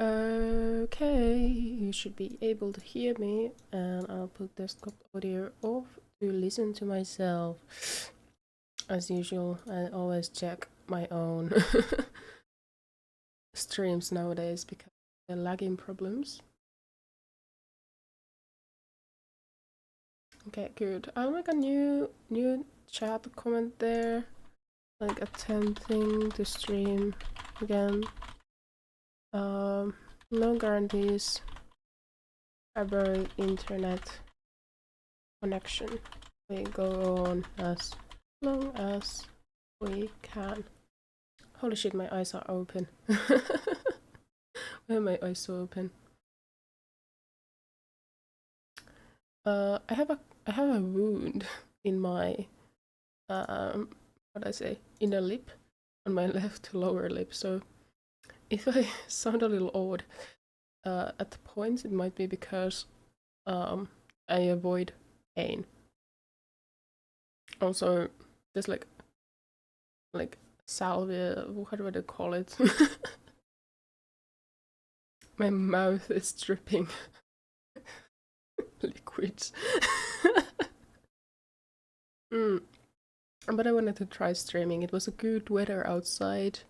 Okay, you should be able to hear me, and I'll put desktop audio off to listen to myself. As usual, I always check my own streams nowadays because of the lagging problems. Okay, good. I'll make a new chat comment there, like attempting to stream again. No guarantees about internet connection. We go on as long as we can. Holy shit, my eyes are open. Why are my eyes so open? I have a wound in my what I say, inner lip, on my left lower lip. So if I sound a little odd at the points, it might be because I avoid pain. Also, there's like salvia. How do I call it? My mouth is dripping liquids. But I wanted to try streaming. It was a good weather outside.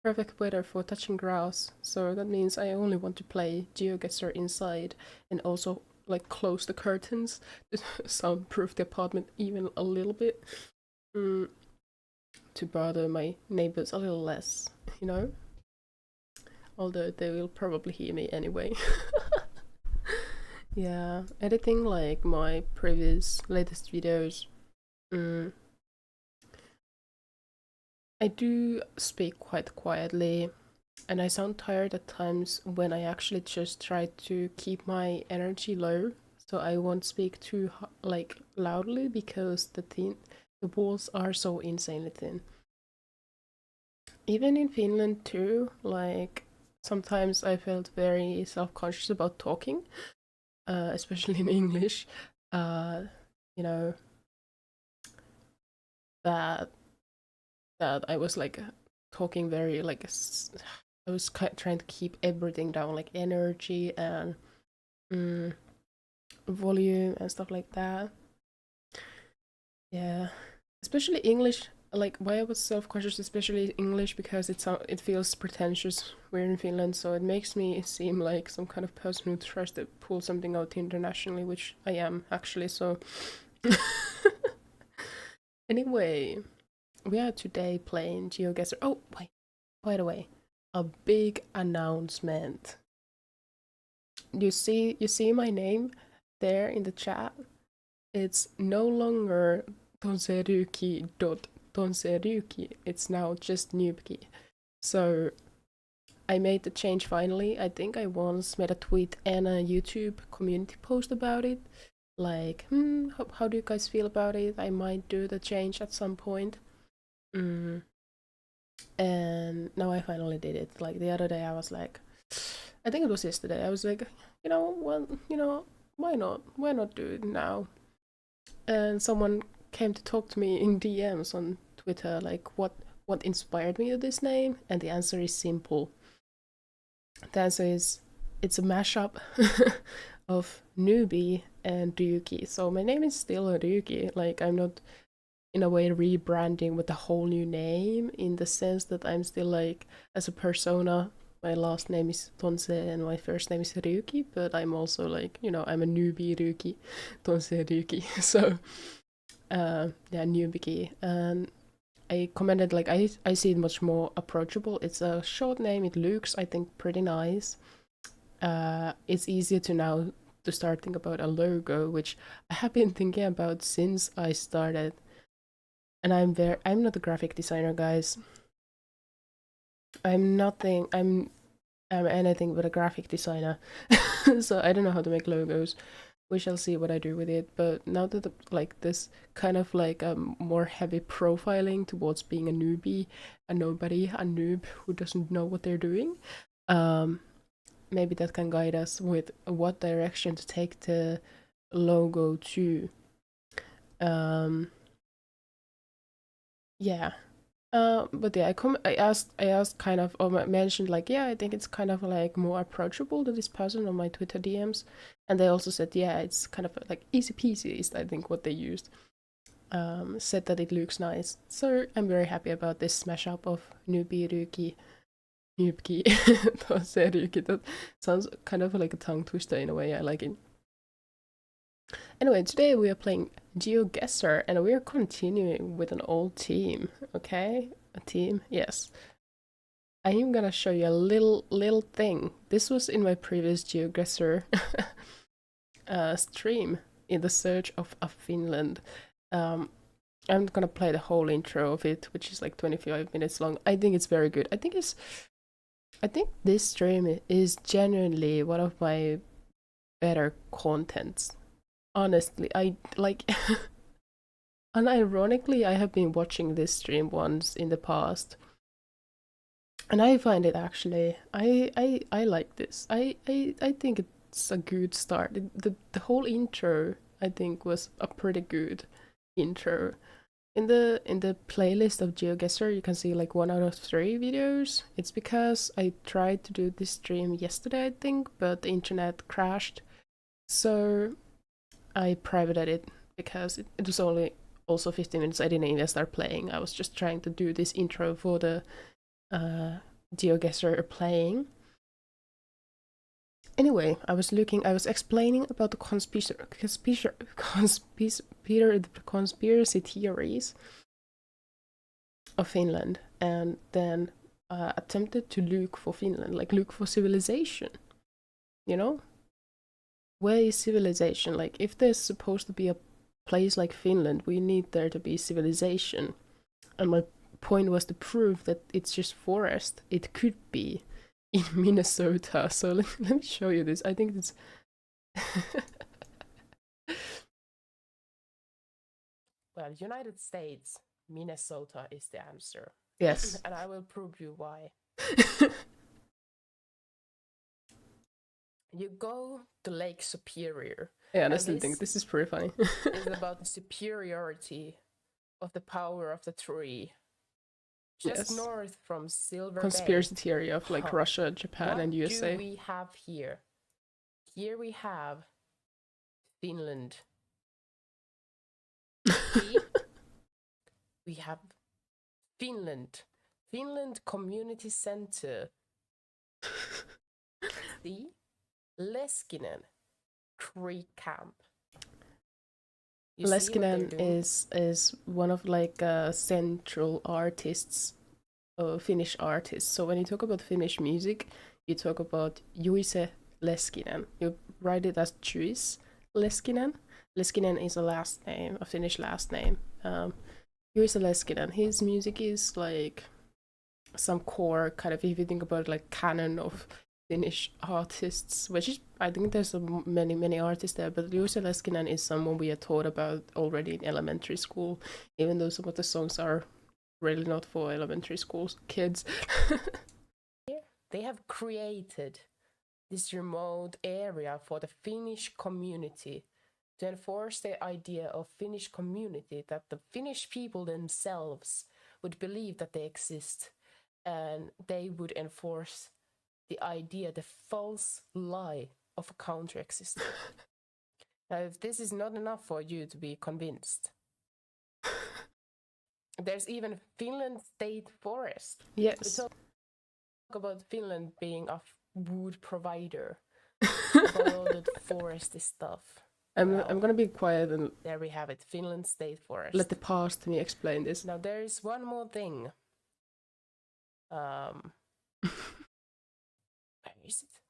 Perfect weather for touching grass. So that means I only want to play Geoguessr inside and also like close the curtains to soundproof the apartment even a little bit. To bother my neighbors a little less, you know? Although they will probably hear me anyway. Yeah, editing like my latest videos. I do speak quite quietly, and I sound tired at times when I actually just try to keep my energy low, so I won't speak too like loudly because the walls are so insanely thin. Even in Finland too, like sometimes I felt very self-conscious about talking, especially in English. You know, that I was like talking very like I was trying to keep everything down, like energy and volume and stuff like that. Yeah, especially English. Like why I was self-conscious, especially English, because it feels pretentious. We're in Finland, so it makes me seem like some kind of person who tries to pull something out internationally, which I am actually. So anyway, we are today playing Geoguessr. Oh wait, by the way, a big announcement. You see my name there in the chat? It's no longer tonsei.ryuki. It's now just Nyuubki. So I made the change finally. I think I once made a tweet and a YouTube community post about it. Like, how do you guys feel about it? I might do the change at some point. And now I finally did it. Like the other day I was like, I think it was yesterday, I was like, why not? Why not do it now? And someone came to talk to me in DMs on Twitter, like what inspired me to this name, and the answer is simple. The answer is it's a mashup of noobie and Ryūki. So my name is still Ryūki. Like I'm not in a way rebranding with a whole new name, in the sense that I'm still like as a persona. My last name is Tonsei and my first name is Ryuki, but I'm also like, I'm a newbie Ryuki, Tonsei Ryuki. So yeah, Nyuubki. And I commented like I see it much more approachable. It's a short name, it looks I think pretty nice. It's easier to now to start thinking about a logo, which I have been thinking about since I started. And I'm not a graphic designer, guys. I'm nothing. I'm anything but a graphic designer. So I don't know how to make logos. We shall see what I do with it. But now that like this kind of like more heavy profiling towards being a newbie, a nobody, a noob who doesn't know what they're doing, maybe that can guide us with what direction to take the logo to. Yeah, But yeah, I asked kind of, or mentioned like, yeah, I think it's kind of like more approachable to this person on my Twitter DMs, and they also said, yeah, it's kind of like easy peasy is I think what they used. Said that it looks nice, so I'm very happy about this mashup of noobie, Ryūki, Nyuubki, tonsei.ryuki. That sounds kind of like a tongue twister in a way. I like it. Anyway, today we are playing Geoguessr and we are continuing with an old team, okay? A team, yes. I am gonna show you a little thing. This was in my previous Geoguessr stream in the search of Finland. I'm gonna play the whole intro of it, which is like 25 minutes long. I think it's very good. I think this stream is genuinely one of my better contents. Honestly, I like unironically I have been watching this stream once in the past. And I find it actually I like this. I think it's a good start. The whole intro I think was a pretty good intro. In the playlist of Geoguessr you can see like 1 out of 3 videos. It's because I tried to do this stream yesterday I think, but the internet crashed. So I privated it because it was only also 15 minutes. I didn't even start playing. I was just trying to do this intro for the Geoguessr playing. Anyway, I was explaining about the conspiracy theories of Finland, and then attempted to look for Finland, like look for civilization, you know? Where is civilization? Like, if there's supposed to be a place like Finland, we need there to be civilization. And my point was to prove that it's just forest. It could be in Minnesota. So let me show you this. I think it's... Well, United States, Minnesota is the answer. Yes. And I will prove you why. You go to Lake Superior. Yeah, I still think this is pretty funny. It's about the superiority of the power of the tree. Just north from Silver Conspiracy Bay. Theory of like Russia, Japan, and USA. What do we have here? Here we have Finland. See? We have Finland. Finland Community Center. See? Leskinen Creek Camp. Leskinen is one of like central artists, Finnish artists. So when you talk about Finnish music, you talk about Juise Leskinen. You write it as Juise Leskinen. Leskinen is a last name, a Finnish last name. Juise Leskinen. His music is like some core kind of, if you think about like canon of Finnish artists, which is, I think there's many artists there, but Juise Leskinen is someone we are taught about already in elementary school, even though some of the songs are really not for elementary school kids. They have created this remote area for the Finnish community to enforce the idea of Finnish community, that the Finnish people themselves would believe that they exist, and they would enforce the idea, the false lie of a country existing. Now, if this is not enough for you to be convinced, there's even Finland State Forest. Yes. We talk about Finland being a wood provider, about all the foresty stuff. I'm gonna be quiet and there we have it, Finland State Forest. Let the past me explain this. Now there is one more thing. Where is it?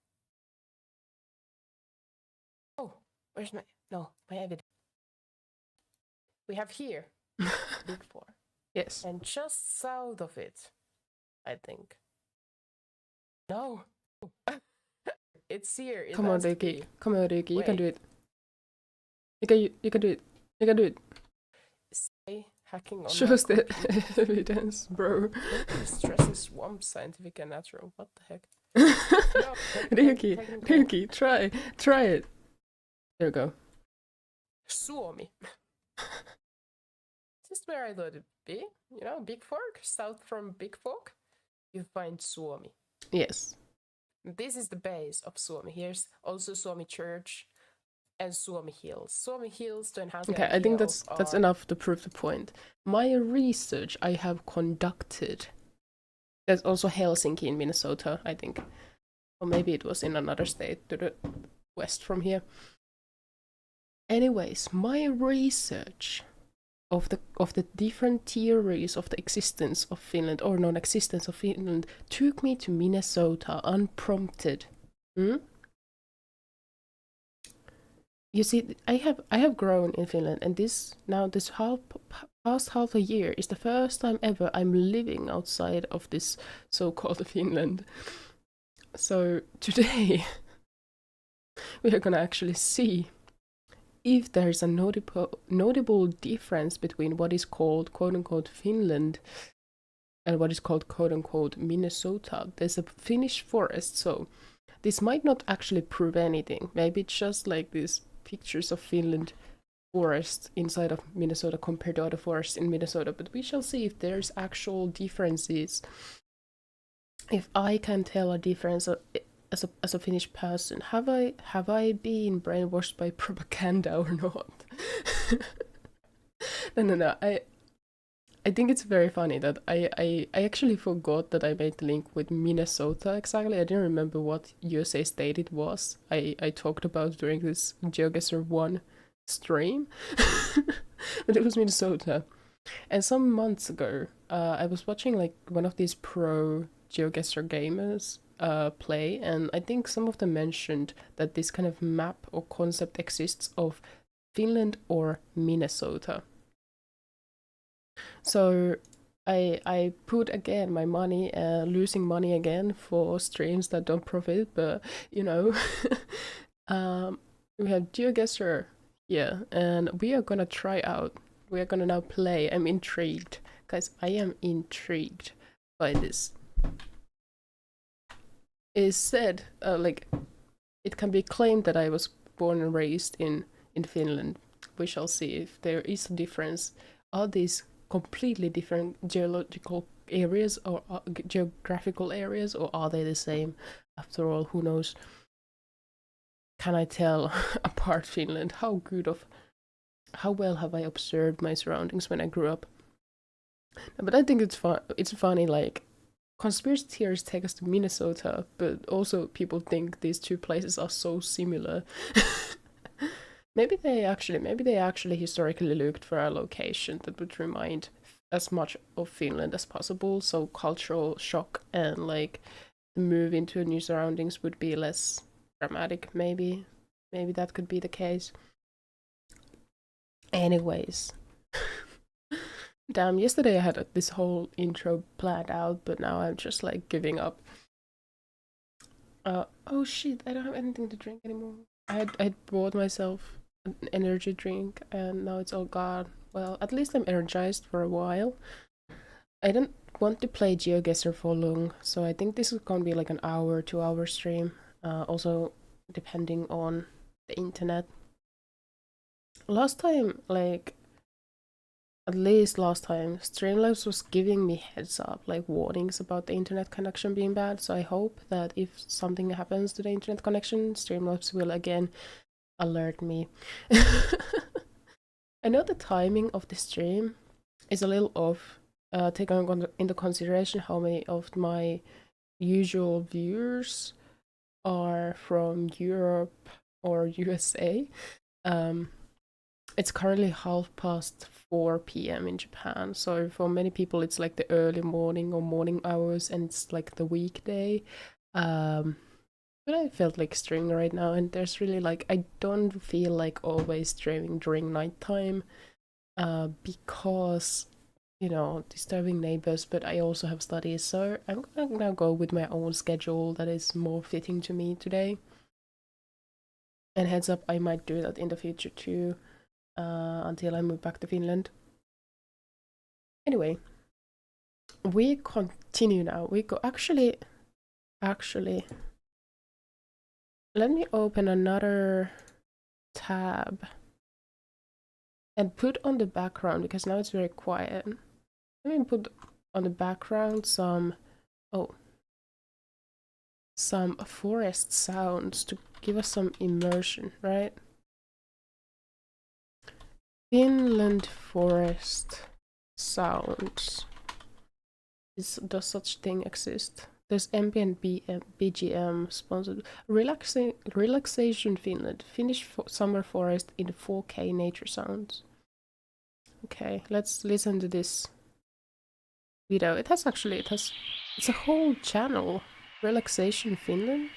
Oh, where's my evidence? We have here Big Four. Yes. And just south of it, I think. No. It's here. Come on, Ryuki. Come on, Ryuki. You can do it. You can do it. You can do it. Say hacking on. Shows the evidence, bro. Stress is swamp, scientific and natural. What the heck? No, Ryuki, try it. There we go. Suomi. is where I thought it'd be. You know, Big Fork, south from Big Fork, you find Suomi. Yes. This is the base of Suomi. Here's also Suomi Church and Suomi Hills. Suomi Hills, to enhance the idea. Okay, I think that's enough to prove the point. My research I have conducted. There's also Helsinki in Minnesota, I think. Or maybe it was in another state to the west from here. Anyways, my research of the different theories of the existence of Finland or non-existence of Finland took me to Minnesota unprompted. You see, I have grown in Finland, and this past half a year is the first time ever I'm living outside of this so-called Finland. So today we are gonna actually see if there's a notable difference between what is called quote-unquote Finland and what is called quote-unquote Minnesota. There's a Finnish forest, so this might not actually prove anything. Maybe it's just like these pictures of Finland forest inside of Minnesota compared to other forests in Minnesota, but we shall see if there's actual differences. If I can tell a difference as a Finnish person, have I been brainwashed by propaganda or not? No. I think it's very funny that I actually forgot that I made the link with Minnesota exactly. I didn't remember what USA state it was. I talked about during this Geoguessr 1 stream, but it was Minnesota. And some months ago, I was watching like one of these pro Geoguessr gamers play, and I think some of them mentioned that this kind of map or concept exists of Finland or Minnesota. So I put again my money, losing money again for streams that don't profit, but you know, we have Geoguessr here, and we are gonna try out. We are gonna now play. I'm intrigued, guys. I am intrigued by this. It is said, like, it can be claimed that I was born and raised in Finland. We shall see if there is a difference. Are these completely different geological areas or geographical areas, or are they the same? After all, who knows? Can I tell apart Finland? How well have I observed my surroundings when I grew up? But I think it's funny, like, conspiracy theories take us to Minnesota, but also people think these two places are so similar. Maybe they actually historically looked for a location that would remind as much of Finland as possible, so cultural shock and like the move into new surroundings would be less dramatic. Maybe that could be the case. Anyways. Damn, yesterday I had this whole intro planned out, but now I'm just like giving up. Oh shit, I don't have anything to drink anymore. I bought myself an energy drink and now it's all gone. Well, at least I'm energized for a while. I don't want to play Geoguessr for long, so I think this is gonna be like an hour, 2-hour stream. Also depending on the internet. Last time, like, at least last time, Streamlabs was giving me heads up, like warnings about the internet connection being bad, so I hope that if something happens to the internet connection, Streamlabs will again alert me. I know the timing of the stream is a little off, taking into consideration how many of my usual viewers are from Europe or USA. It's currently 4:30 p.m. in Japan, so for many people it's like the early morning or morning hours, and it's like the weekday. But I felt like streaming right now, and there's really like, I don't feel like always streaming during nighttime, because, you know, disturbing neighbors, but I also have studies, so I'm gonna now go with my own schedule that is more fitting to me today. And heads up, I might do that in the future too. Until I move back to Finland. Anyway, we continue now. We go actually, let me open another tab And put on the background, because now it's very quiet. Let me put on the background some forest sounds to give us some immersion, right? Finland forest sounds. Does such thing exist? There's ambient BGM sponsored. Relaxation Finland. Finnish summer forest in 4K nature sounds. Okay, let's listen to this video. It's a whole channel. Relaxation Finland.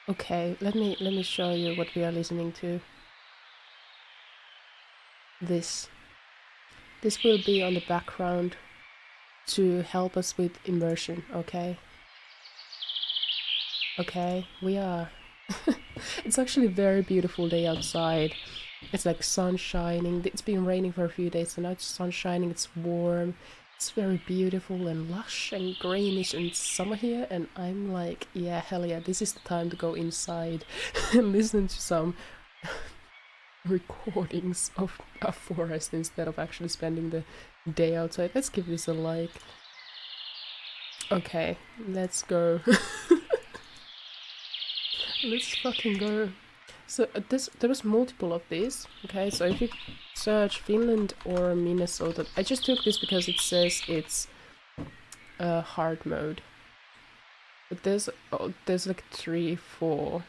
Okay, let me show you what we are listening to. This will be on the background to help us with immersion, okay? Okay, we are. It's actually a very beautiful day outside. It's like sun shining. It's been raining for a few days, so now it's sun shining, it's warm. It's very beautiful and lush and greenish and summer here, and I'm like, yeah, hell yeah, this is the time to go inside and listen to some recordings of a forest instead of actually spending the day outside. Let's give this a like. Okay, let's go. Let's fucking go. So there was multiple of these. Okay, so if you search Finland or Minnesota, I just took this because it says it's hard mode. But there's like 3, 4,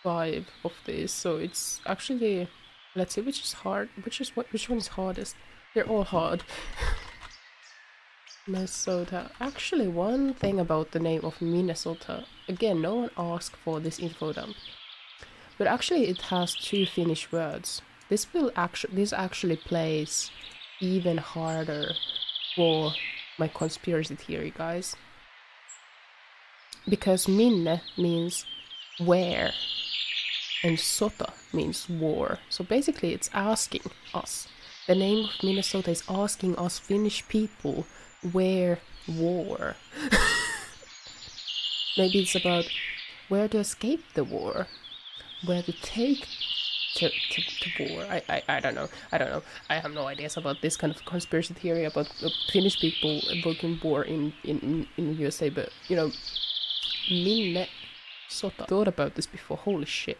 5 of these, so it's actually, let's see which is hard, which one is hardest. They're all hard. Minnesota. Actually, one thing about the name of Minnesota, again, no one asked for this info dump, but actually it has 2 Finnish words. This actually plays even harder for my conspiracy theory, guys, because minne means where and sota means war. So basically it's asking us, the name of Minnesota is asking us Finnish people where war. Maybe it's about where to escape the war, where to take to war. I don't know. I have no ideas about this kind of conspiracy theory about Finnish people invoking war in USA, but you know, Minnesota. Thought about this before. Holy shit,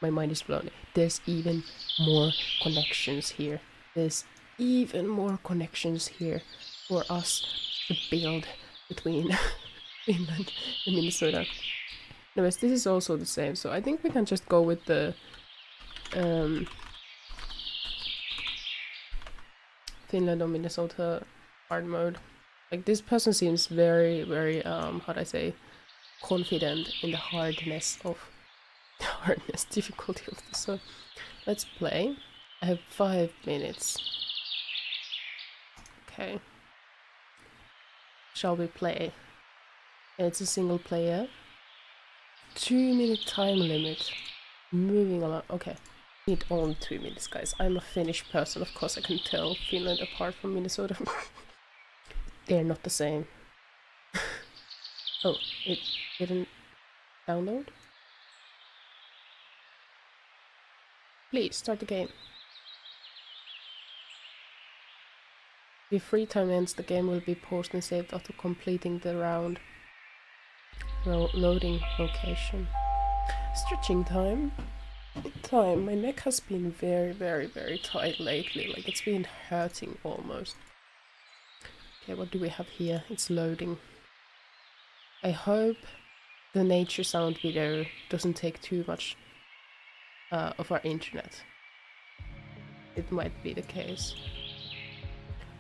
my mind is blown. There's even more connections here. There's even more connections here for us to build between Finland and Minnesota. Anyways, this is also the same, so I think we can just go with the Finland or Minnesota hard mode. Like, this person seems very, very how do I say, confident in the difficulty of this. So let's play. I have 5 minutes. Okay. Shall we play? It's a single player. 2-minute time limit. Moving along. Okay. Need only 2 minutes, guys. I'm a Finnish person, of course I can tell Finland apart from Minnesota. They're not the same. Oh, it didn't download? Please, start the game. If free time ends, the game will be paused and saved after completing the round. Loading location. Stretching time. My neck has been very, very, very tight lately. Like, it's been hurting almost. Okay, what do we have here? It's loading. I hope the nature sound video doesn't take too much of our internet. It might be the case.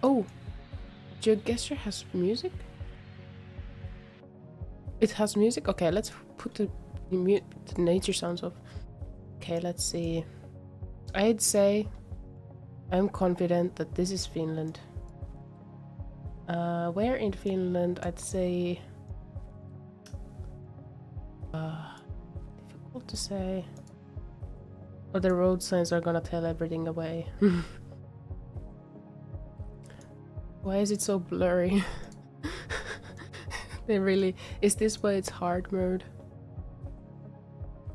Oh! Geoguessr has music? It has music? Okay, let's put the nature sounds off. Okay, let's see. I'd say I'm confident that this is Finland. Where in Finland? I'd say difficult to say. Or the road signs are gonna tell everything away. Why is it so blurry? They really... Is this why it's hard mode?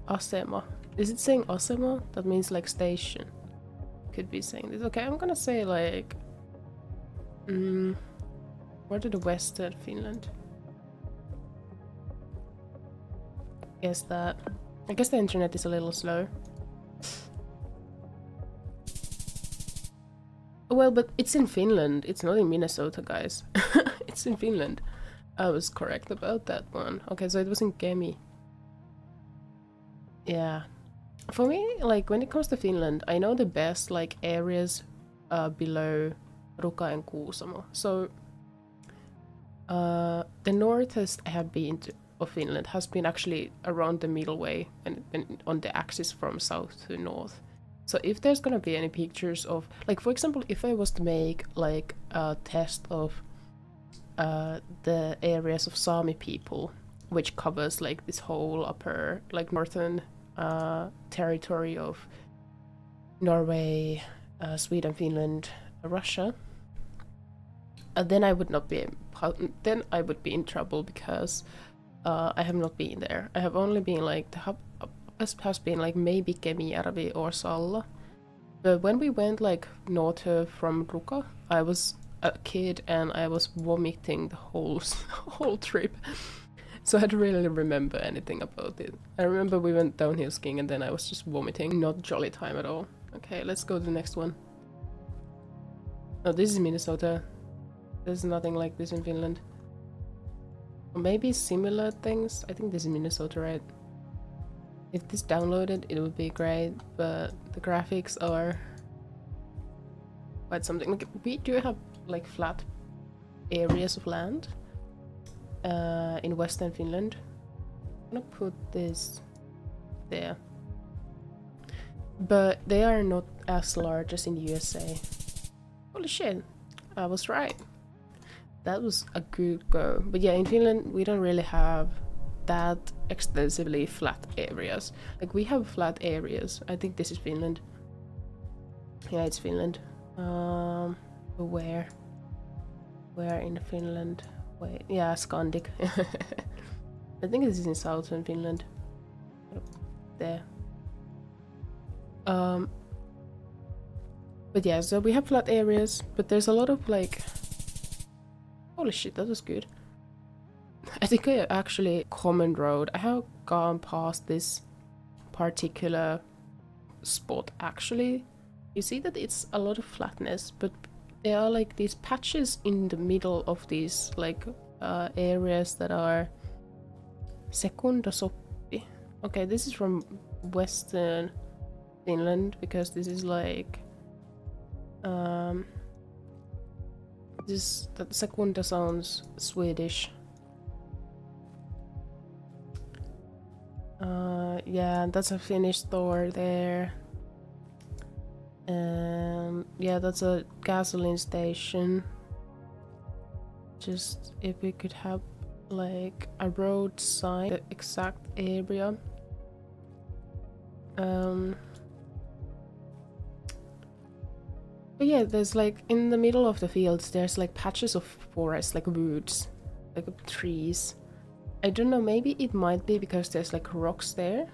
Asema. Is it saying Osama? That means like station. Could be saying this. Okay, I'm gonna say like... where to the western Finland? Guess that. I guess the internet is a little slow. Well, but it's in Finland. It's not in Minnesota, guys. It's in Finland. I was correct about that one. Okay, so it was in Kemi. Yeah. For me, like, when it comes to Finland, I know the best, like, areas below Ruka and Kuusamo. So, the northest I have been to of Finland has been actually around the middle way and on the axis from south to north. So if there's gonna be any pictures of, like, for example, if I was to make like a test of the areas of Sami people, which covers like this whole upper, like, northern territory of Norway, Sweden, Finland, Russia, then I would not be. Then I would be in trouble because I have not been there. I have only been like the hub has been like maybe Kemijärvi or Salla. But when we went like north from Ruka, I was a kid and I was vomiting the whole trip. So I don't really remember anything about it. I remember we went downhill skiing and then I was just vomiting. Not jolly time at all. Okay, let's go to the next one. Oh, this is Minnesota. There's nothing like this in Finland. Or maybe similar things. I think this is Minnesota, right? If this downloaded, it would be great, but the graphics are quite something. Like, we do have like flat areas of land in western Finland. I'm gonna put this there. But they are not as large as in USA. Holy shit, I was right. That was a good go. But yeah, in Finland we don't really have that extensively flat areas. Like, we have flat areas. I think this is Finland. Yeah, it's Finland. Where in Finland? Wait, yeah, Scandic. I think this is in southern Finland. There. But yeah, so we have flat areas, but there's a lot of like... Holy shit, that was good. I think I actually... Common road. I have gone past this particular spot actually. You see that it's a lot of flatness, but there are like these patches in the middle of these like areas that are sekundasoppi. Okay, this is from western Finland because this is like that sekunda sounds Swedish. Yeah, that's a Finnish store there. Yeah, that's a gasoline station. Just if we could have like a road sign, the exact area. But yeah, there's like in the middle of the fields, there's like patches of forest, like woods, like trees. I don't know, maybe it might be because there's like rocks there.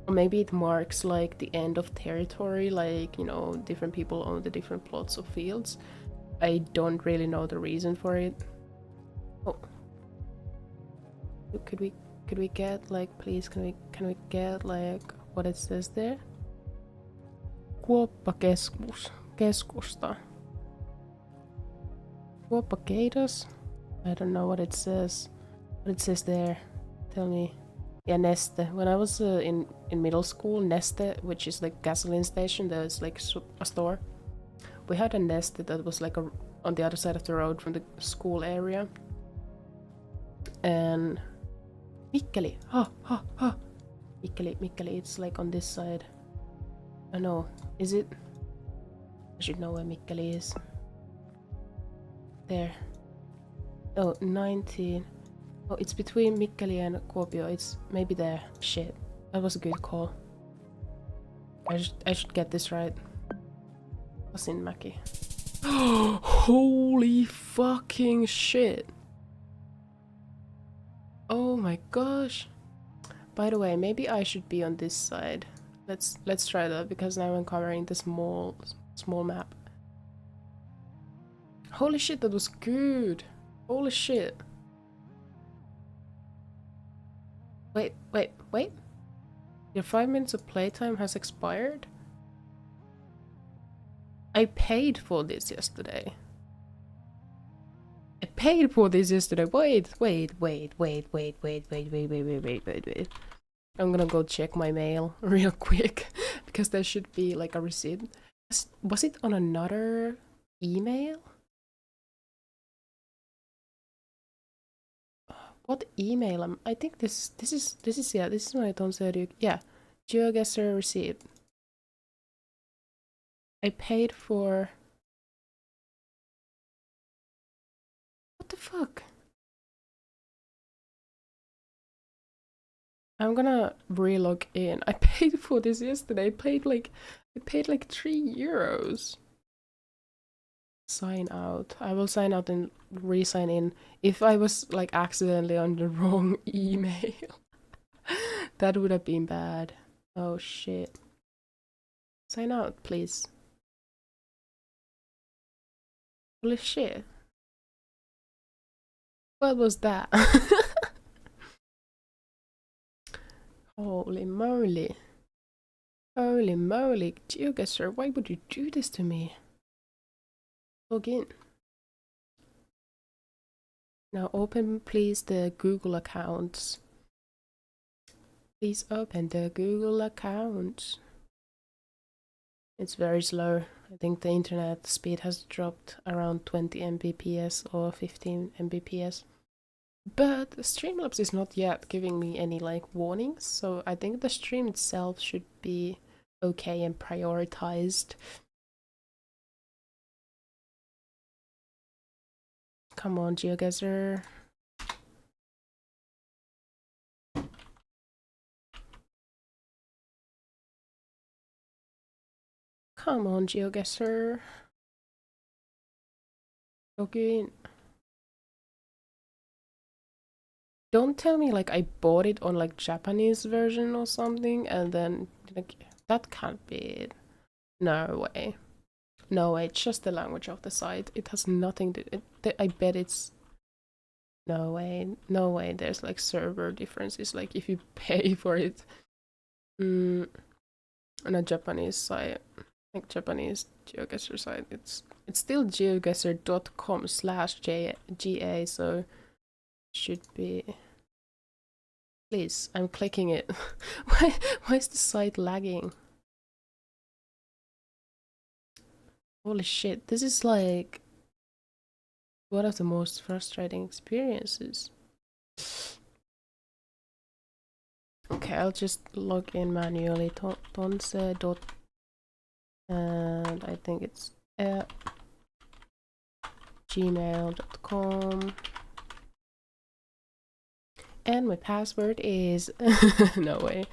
Or maybe it marks like the end of territory, like, you know, different people own the different plots of fields. I don't really know the reason for it. Oh. Could we get like, please, can we get like what it says there? Keskusta. Kuoppakeitos? I don't know what it says. What it says there? Tell me. Yeah, Neste. When I was in middle school, Neste, which is like gasoline station, there's like a store. We had a Neste that was like on the other side of the road from the school area. And Mikkeli. Mikkeli, it's like on this side. Oh no, is it? I should know where Mikkeli is. There. Oh, 19. Oh, it's between Mikkeli and Kuopio. It's maybe there. Shit. That was a good call. I should get this right. Pasinmäki. Holy fucking shit. Oh my gosh. By the way, maybe I should be on this side. Let's try that, because now I'm covering the small map. Holy shit, that was good! Holy shit! Wait. Your 5 minutes of playtime has expired? I paid for this yesterday. Wait. I'm gonna go check my mail real quick, because there should be like a receipt. Was it on another email? What email? I think this is my tonsei.ryuki. Yeah, Geoguessr receipt. I paid for. What the fuck? I'm gonna re-log in. I paid for this yesterday. I paid like €3. Sign out. I will sign out and re-sign in. If I was like accidentally on the wrong email, that would have been bad. Oh shit. Sign out, please. Holy shit. What was that? Holy moly. Holy moly. Geoguessr, why would you do this to me? Log in. Now open please the Google accounts. Please open the Google accounts. It's very slow. I think the internet speed has dropped around 20 Mbps or 15 Mbps. But Streamlabs is not yet giving me any like warnings, so I think the stream itself should be okay and prioritized. Come on, Geoguessr. Come on, Geoguessr. Log in. Don't tell me like I bought it on like Japanese version or something, and then like that can't be it. No way. No way, it's just the language of the site. It has nothing to I bet it's no way there's like server differences, like if you pay for it on a Japanese site, like Japanese Geoguessr site, it's still geoguessr.com/ga, so should be. Please, I'm clicking it. Why is the site lagging? Holy shit, this is like one of the most frustrating experiences. Okay, I'll just log in manually. Tonsei. And I think it's gmail.com. And my password is no way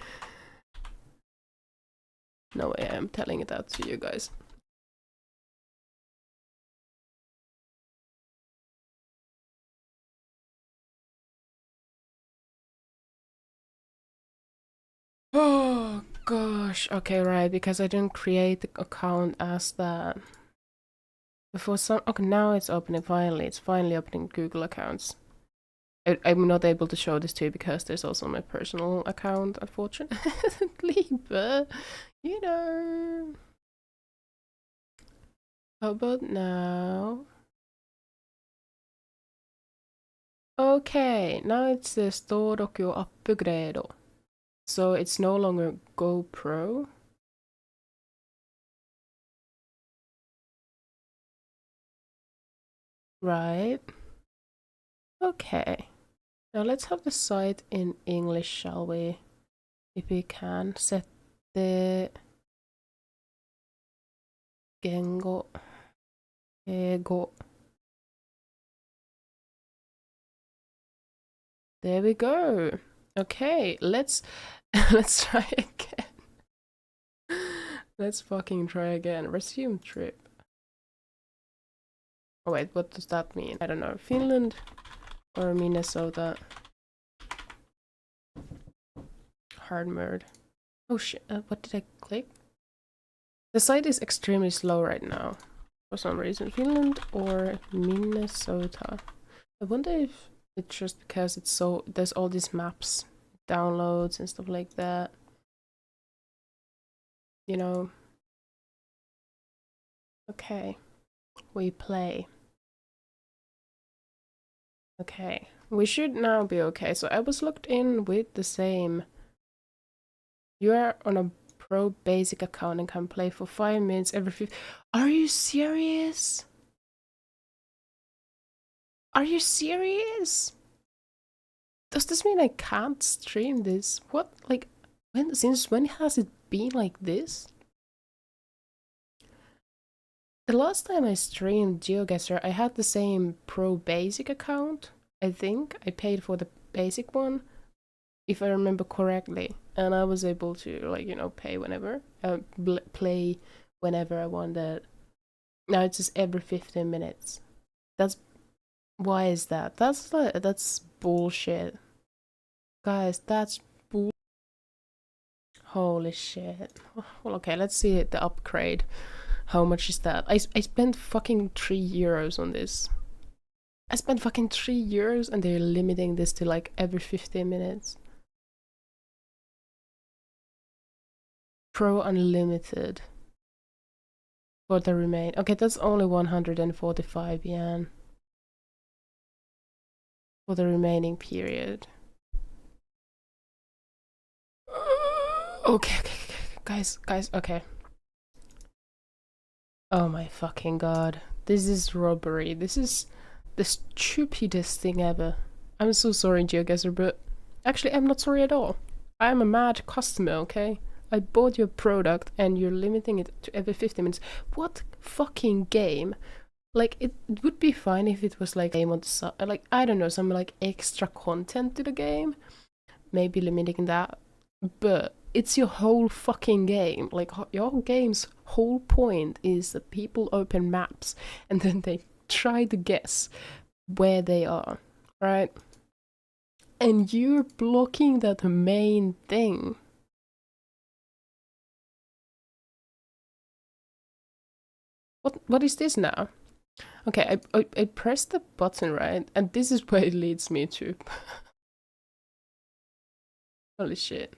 I'm telling it out to you guys. Oh gosh, okay, right, because I didn't create the account as that. Before some, okay, now it's opening finally. It's finally opening Google accounts. I'm not able to show this to you because there's also my personal account, unfortunately, but you know. How about now? Okay, now it says Todokyo upgrade. So it's no longer GoPro. Right. Okay. Now let's have the site in English, shall we? If we can. Set the Gengo. Ego. There we go. Okay, let's try again. Let's fucking try again. Resume trip. Oh wait, what does that mean? I don't know. Finland or Minnesota? hard mode. Oh shit, what did I click? The site is extremely slow right now. For some reason. Finland or Minnesota. I wonder if it's just because it's so... There's all these maps, downloads and stuff like that. You know. Okay. We play. Okay. We should now be okay. So I was logged in with the same... You are on a Pro basic account and can play for 5 minutes every 5... Are you serious? Are you serious? Does this mean I can't stream this? What? Like, since when has it been like this? The last time I streamed Geoguessr, I had the same Pro basic account. I think I paid for the basic one, if I remember correctly, and I was able to, like, you know, pay whenever, play whenever I wanted. Now it's just every 15 minutes. Why is that? That's bullshit. Guys, that's bull. Holy shit. Well, okay, let's see the upgrade. How much is that? I spent fucking €3 on this. I spent fucking €3 and they're limiting this to like every 15 minutes. Pro Unlimited. For the remain. Okay, that's only 145 yen. For the remaining period. Okay, guys, okay. Oh my fucking god. This is robbery. This is the stupidest thing ever. I'm so sorry, Geoguessr, but actually I'm not sorry at all. I'm a mad customer, okay? I bought your product and you're limiting it to every 50 minutes. What fucking game? Like, it would be fine if it was like a game on the like, I don't know, some like extra content to the game. Maybe limiting that. But it's your whole fucking game. Like, your game's whole point is that people open maps and then they try to guess where they are, right? And you're blocking that main thing. What is this now? Okay, I pressed the button, right? And this is where it leads me to. Holy shit.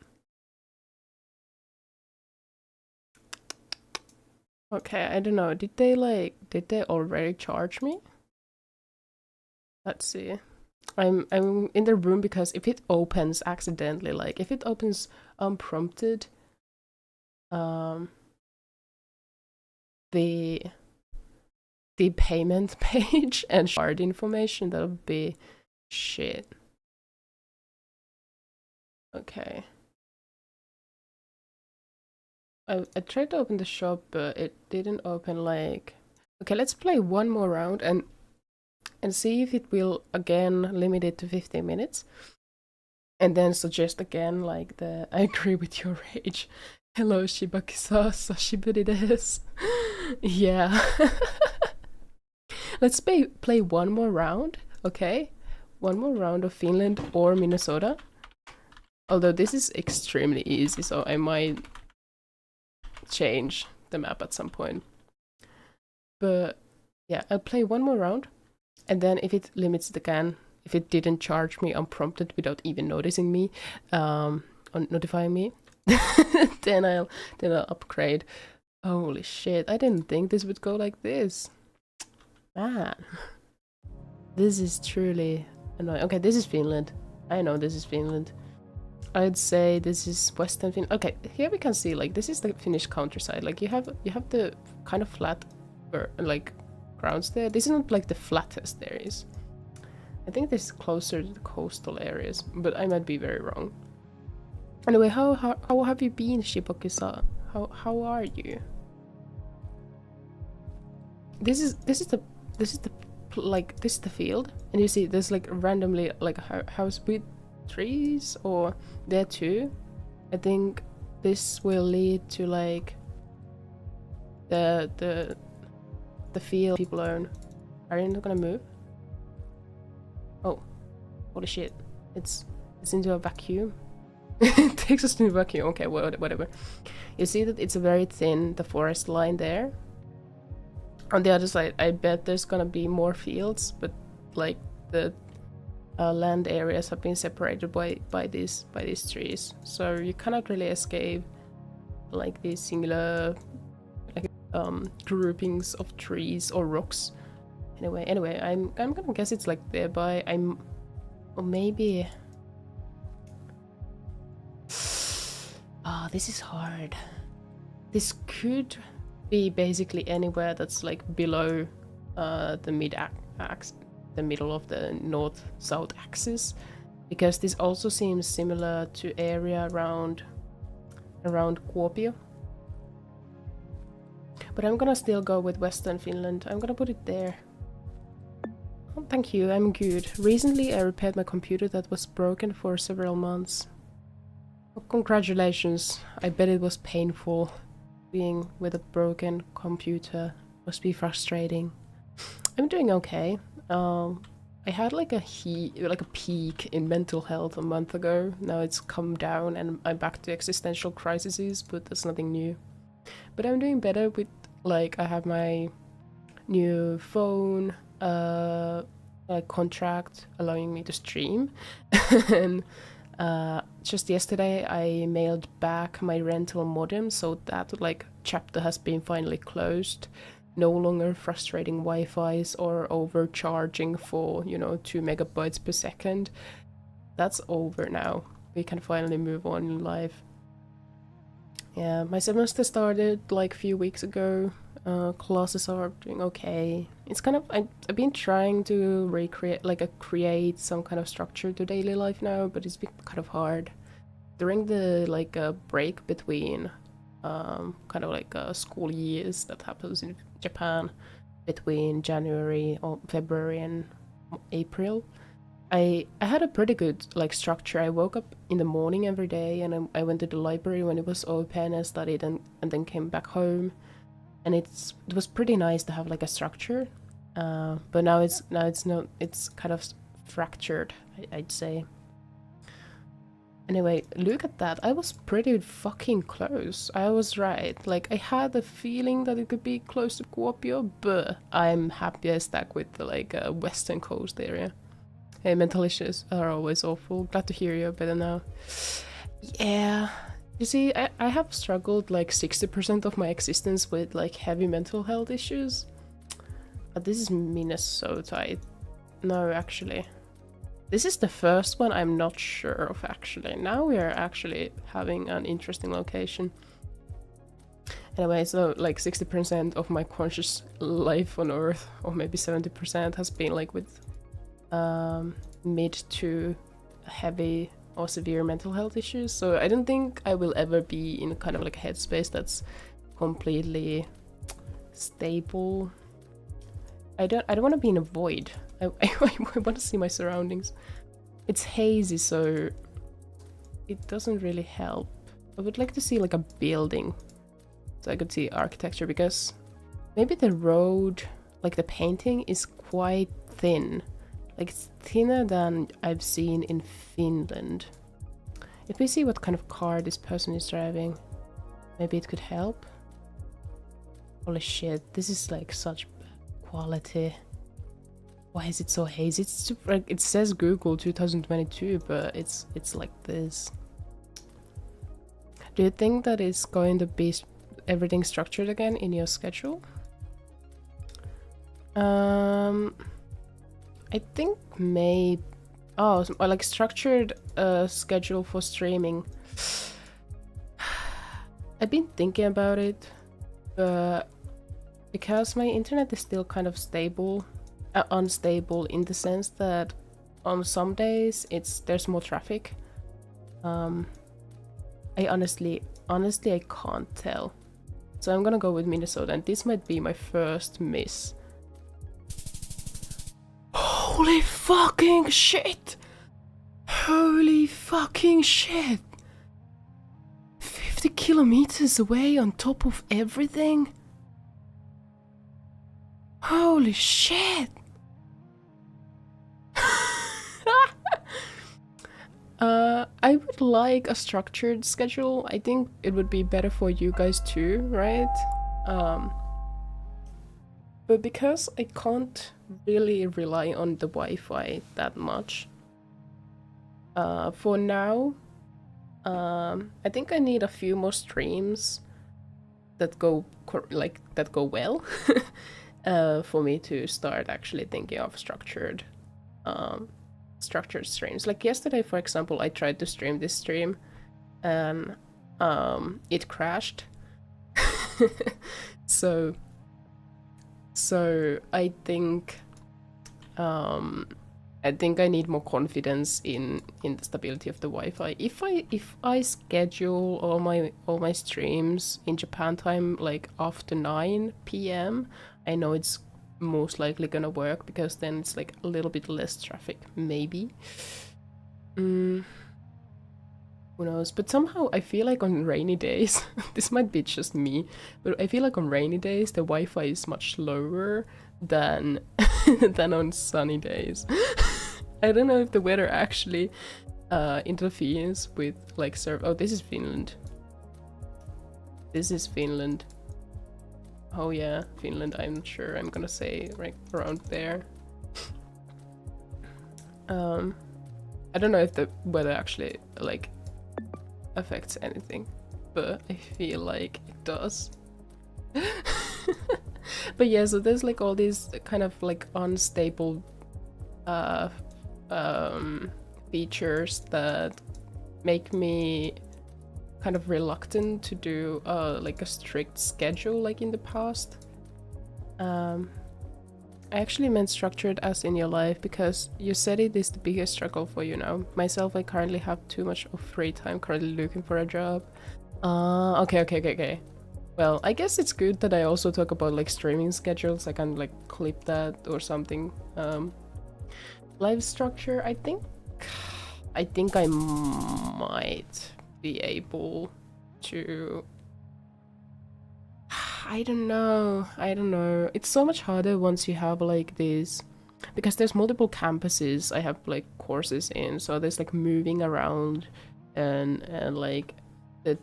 Okay, I don't know. Did they already charge me? Let's see. I'm in the room because if it opens accidentally, like if it opens unprompted, the payment page and card information, that would be shit. Okay. I tried to open the shop, but it didn't open. Like, okay, let's play one more round and see if it will again limit it to 15 minutes. And then suggest again, like, I agree with your rage. Hello, Shibaki-sa, sashiburi desu. Yeah. Let's play one more round, okay? One more round of Finland or Minnesota. Although this is extremely easy, so I might change the map at some point. But yeah, I'll play one more round, and then if it limits it again, if it didn't charge me unprompted without even noticing me, or notifying me, then I'll upgrade. Holy shit, I didn't think this would go like this. Man. This is truly annoying. Okay, this is Finland. I know this is Finland. I'd say this is Western Finland. Okay, here we can see, like, this is the Finnish countryside. Like, you have the kind of flat, or like, grounds there. This is not like the flattest there is. I think this is closer to the coastal areas, but I might be very wrong. Anyway, how have you been, Shibaki-sa? How are you? This is the field, and you see there's like randomly like a house with trees, or there too. I think this will lead to like the field people own. Are you not gonna move? Oh, holy shit! It's into a vacuum. It takes us to Nyuubki. Okay, whatever. You see that it's very thin, the forest line there. On the other side, I bet there's gonna be more fields, but like the land areas have been separated by these trees, so you cannot really escape like these singular like, groupings of trees or rocks. Anyway, I'm gonna guess it's like thereby or maybe. Ah, this is hard. This could be basically anywhere that's like below the the middle of the north-south axis, because this also seems similar to area around Kuopio. But I'm gonna still go with Western Finland. I'm gonna put it there. Oh, thank you, I'm good. Recently I repaired my computer that was broken for several months. Oh, congratulations. I bet it was painful. Being with a broken computer must be frustrating. I'm doing okay. I had like a peak in mental health a month ago. Now it's come down and I'm back to existential crises, but that's nothing new. But I'm doing better with, like, I have my new phone contract allowing me to stream. And just yesterday I mailed back my rental modem, so that like chapter has been finally closed. No longer frustrating Wi-Fi's or overcharging for, 2 megabytes per second. That's over now. We can finally move on in life. Yeah, my semester started like a few weeks ago. Classes are doing okay. It's kind of, I've been trying to create some kind of structure to daily life now, but it's been kind of hard. During the break between kind of like school years that happens in Japan between January or February and April, I had a pretty good like structure. I woke up in the morning every day and I went to the library when it was open and studied and then came back home, and it was pretty nice to have like a structure. But now it's not, it's kind of fractured, I'd say. Anyway, look at that. I was pretty fucking close. I was right. Like, I had a feeling that it could be close to Kuopio, but I'm happy I stuck with the, western coast area. Hey, mental issues are always awful. Glad to hear you're better now. Yeah. You see, I have struggled like 60% of my existence with, like, heavy mental health issues. But this is Minnesota. No, actually. This is the first one I'm not sure of, actually. Now we are actually having an interesting location. Anyway, so like 60% of my conscious life on Earth, or maybe 70%, has been like with mid to heavy or severe mental health issues. So I don't think I will ever be in kind of like a headspace that's completely stable. I don't want to be in a void. I want to see my surroundings. It's hazy, so it doesn't really help. I would like to see like a building, so I could see architecture, because maybe the road, like the painting, is quite thin. Like, it's thinner than I've seen in Finland. If we see what kind of car this person is driving, maybe it could help. Holy shit, this is like such bad quality. Why is it so hazy? It's super, like, it says Google 2022, but it's like this. Do you think that it's going to be everything structured again in your schedule? I think maybe. Oh, like structured schedule for streaming. I've been thinking about it, but because my internet is still kind of stable. Unstable in the sense that on some days there's more traffic. I honestly I can't tell, so I'm gonna go with Minnesota, and this might be my first miss. Holy fucking shit! Holy fucking shit! 50 kilometers away on top of everything? Holy shit! I would like a structured schedule. I think it would be better for you guys too, right? But because I can't really rely on the Wi-Fi that much, for now, I think I need a few more streams that go well, for me to start actually thinking of structured streams. Like yesterday, for example, I tried to stream this stream, and it crashed. So I think I need more confidence in the stability of the Wi-Fi. If I schedule all my streams in Japan time like after 9 p.m., I know it's most likely gonna work because then it's like a little bit less traffic, maybe. Who knows? But somehow I feel like on rainy days, this might be just me, but I feel like on rainy days the Wi-Fi is much slower than than on sunny days. I don't know if the weather actually interferes with like Oh, this is Finland. This is Finland. Oh yeah, Finland. I'm not sure. I'm gonna say right around there. I don't know if the weather actually like affects anything, but I feel like it does. But yeah, so there's like all these kind of like unstable features that make me kind of reluctant to do like a strict schedule like in the past. I actually meant structured as in your life because you said it is the biggest struggle for you now. Myself, I currently have too much of free time, currently looking for a job. Okay. Well, I guess it's good that I also talk about like streaming schedules. I can like clip that or something. Live structure, I think I might be able to. I don't know. It's so much harder once you have like this, because there's multiple campuses I have like courses in, so there's like moving around and like the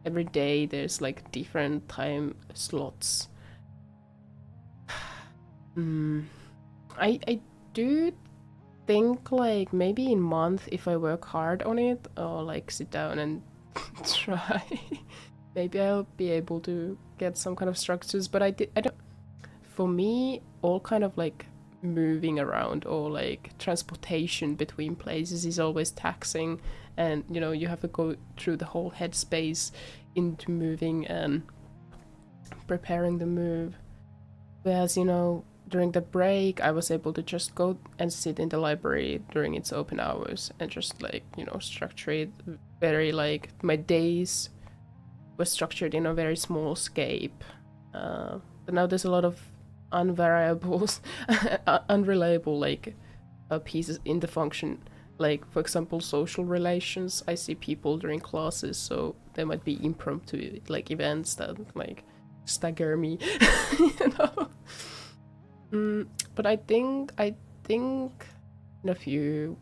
every day there's like different time slots. I do think like maybe in month if I work hard on it or like sit down and try, maybe I'll be able to get some kind of structures. But I don't. For me, all kind of like moving around or like transportation between places is always taxing, and you know you have to go through the whole headspace into moving and preparing the move. Whereas, you know, during the break I was able to just go and sit in the library during its open hours and just like, you know, structure it very like my days were structured in a very small scape. But now there's a lot of unvariables, unreliable like pieces in the function. Like, for example, social relations. I see people during classes, so there might be impromptu like events that like stagger me, you know. But I think in a few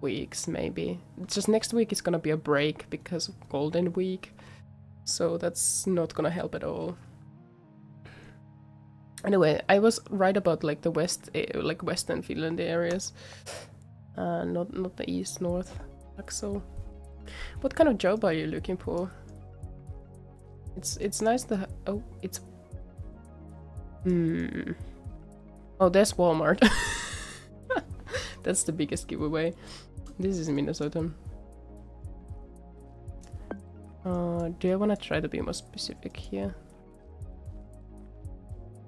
weeks, maybe. Just next week is gonna be a break because of Golden Week, so that's not gonna help at all. Anyway, I was right about like the western Finland areas, not the east north. So, what kind of job are you looking for? It's nice to oh, it's oh, there's Walmart. That's the biggest giveaway. This is Minnesota. Do I want to try to be more specific here?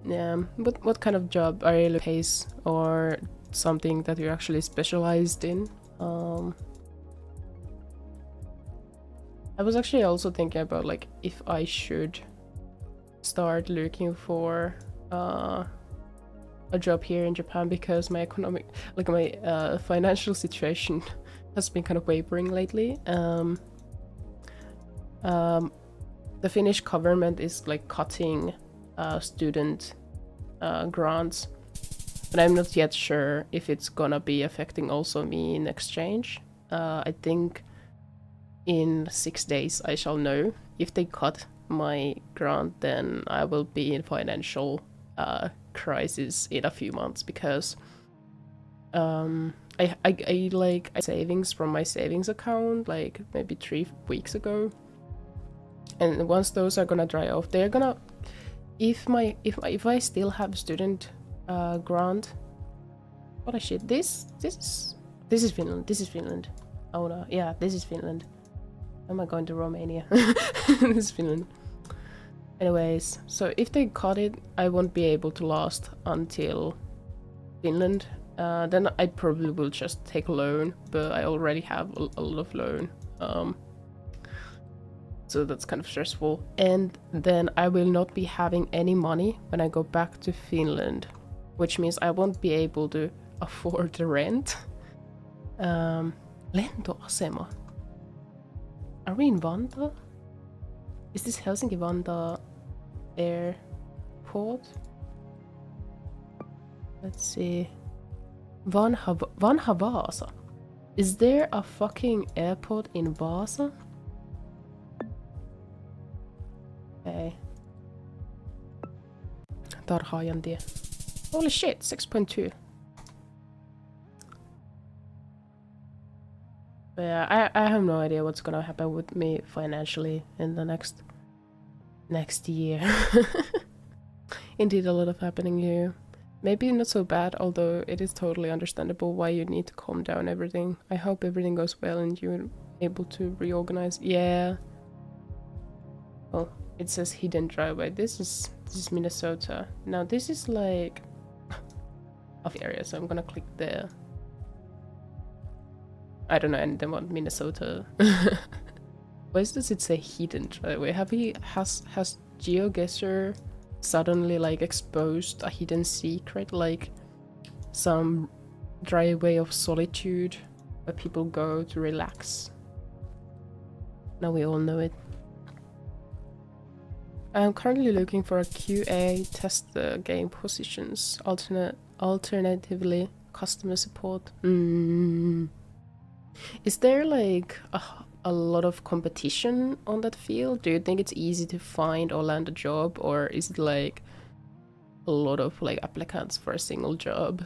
Yeah, but what kind of job are you looking for, or something that you're actually specialized in? I was actually also thinking about like if I should start looking for a job here in Japan, because my economic, like my financial situation has been kind of wavering lately. The Finnish government is like cutting student grants, but I'm not yet sure if it's gonna be affecting also me in exchange. I think in 6 days I shall know. If they cut my grant, then I will be in financial crisis in a few months, because I like savings from my savings account like maybe 3 weeks ago, and once those are gonna dry off, they're gonna, if I still have student grant. What a shit! This is Finland. This is Finland. Oh no, yeah, this is Finland. Am I going to Romania? This is Finland. Anyways, so if they cut it, I won't be able to last until Finland. Then I probably will just take a loan, but I already have a lot of loan. So that's kind of stressful. And then I will not be having any money when I go back to Finland, which means I won't be able to afford the rent. Lentoasema. Are we in Vantaa? Is this Helsinki-Vantaa airport? Let's see. Vanha Vaasa. Is there a fucking airport in Vaasa? Okay. Tarhaajantie. Holy shit, 6.2. But yeah, I have no idea what's gonna happen with me financially in the next year. Indeed, a lot of happening here. Maybe not so bad, although it is totally understandable why you need to calm down everything. I hope everything goes well and you're able to reorganize. Yeah. Oh, it says hidden driveway. This is Minnesota. Now this is like off area, so I'm gonna click there. I don't know anything about Minnesota. Why does it say hidden driveway? Has Geoguessr suddenly like exposed a hidden secret, like some driveway of solitude where people go to relax? Now we all know it. I'm currently looking for a QA test the game positions. Alternatively, customer support. Is there like a lot of competition on that field? Do you think it's easy to find or land a job, or is it like a lot of like applicants for a single job?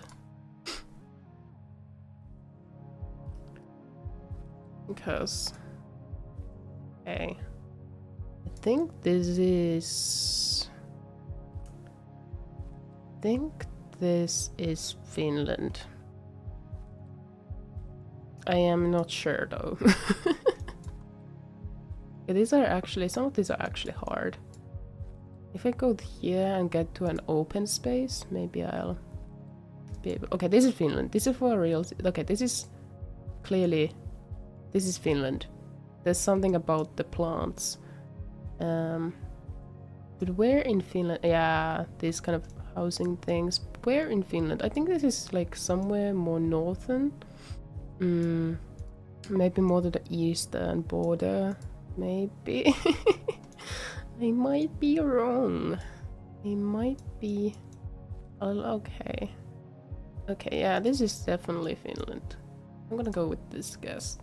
Because okay, I think this is Finland. I am not sure though. These are actually, some of these are actually hard. If I go here and get to an open space, maybe I'll be able. Okay, this is Finland. This is for real. Okay, this is clearly, this is Finland. There's something about the plants. But where in Finland? Yeah, these kind of housing things. Where in Finland? I think this is like somewhere more northern. Maybe more to the eastern border. Maybe. I might be wrong. I might be. Okay. Okay, yeah, this is definitely Finland. I'm gonna go with this guess.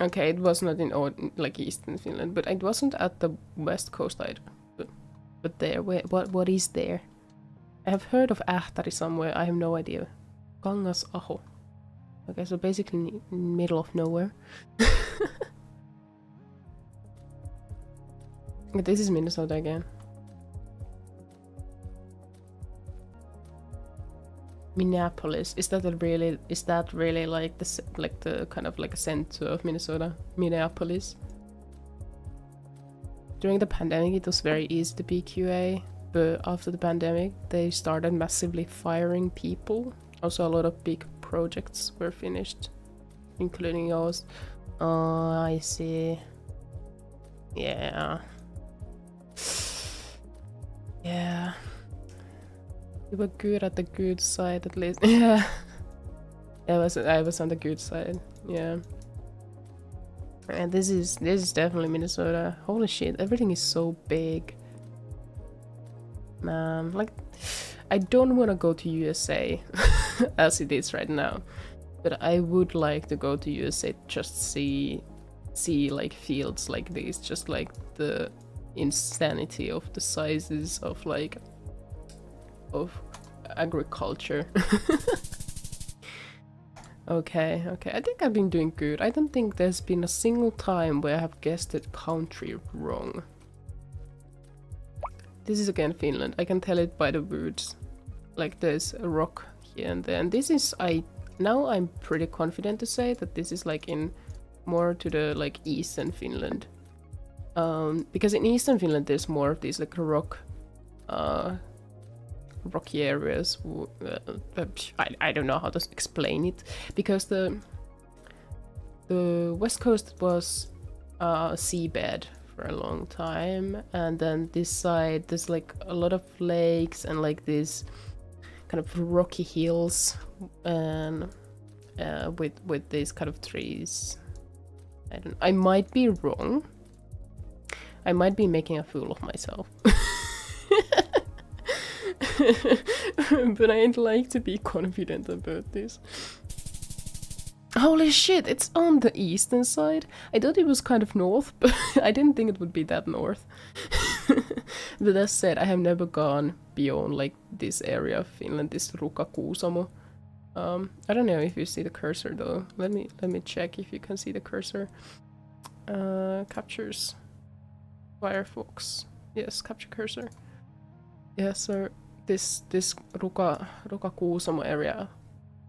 Okay, it was not in like eastern Finland, but it wasn't at the west coast either. But there, what is there? I have heard of Ähtari somewhere. I have no idea. Kangasaho. Okay, so basically in the middle of nowhere. This is Minnesota again. Minneapolis. Is that really like the kind of like a center of Minnesota? Minneapolis. During the pandemic, it was very easy to be QA, but after the pandemic, they started massively firing people. Also, a lot of big projects were finished, including yours. Oh, I see. Yeah. Yeah. You were good at the good side, at least. Yeah. I was on the good side. Yeah. And this is definitely Minnesota. Holy shit, everything is so big. Man, like, I don't want to go to USA. as it is right now. But I would like to go to USA, just see like fields like these, just like the insanity of the sizes of like of agriculture. Okay, I think I've been doing good. I don't think there's been a single time where I have guessed the country wrong. This is again Finland. I can tell it by the words. Like there's a rock here and there. And this is, now I'm pretty confident to say that this is like in more to the like eastern Finland. Because in eastern Finland there's more of these like rocky areas. I don't know how to explain it, because the west coast was seabed for a long time, and then this side there's like a lot of lakes and like these kind of rocky hills, and with these kind of trees. I might be wrong. I might be making a fool of myself. But I'd like to be confident about this. Holy shit, it's on the eastern side. I thought it was kind of north, but I didn't think it would be that north. But as said, I have never gone beyond like this area of Finland, this Ruka-Kuusamo. I don't know if you see the cursor though. Let me check if you can see the cursor. Captures Firefox. Yes, capture cursor. Yeah, so this Ruka-Kuusamo area.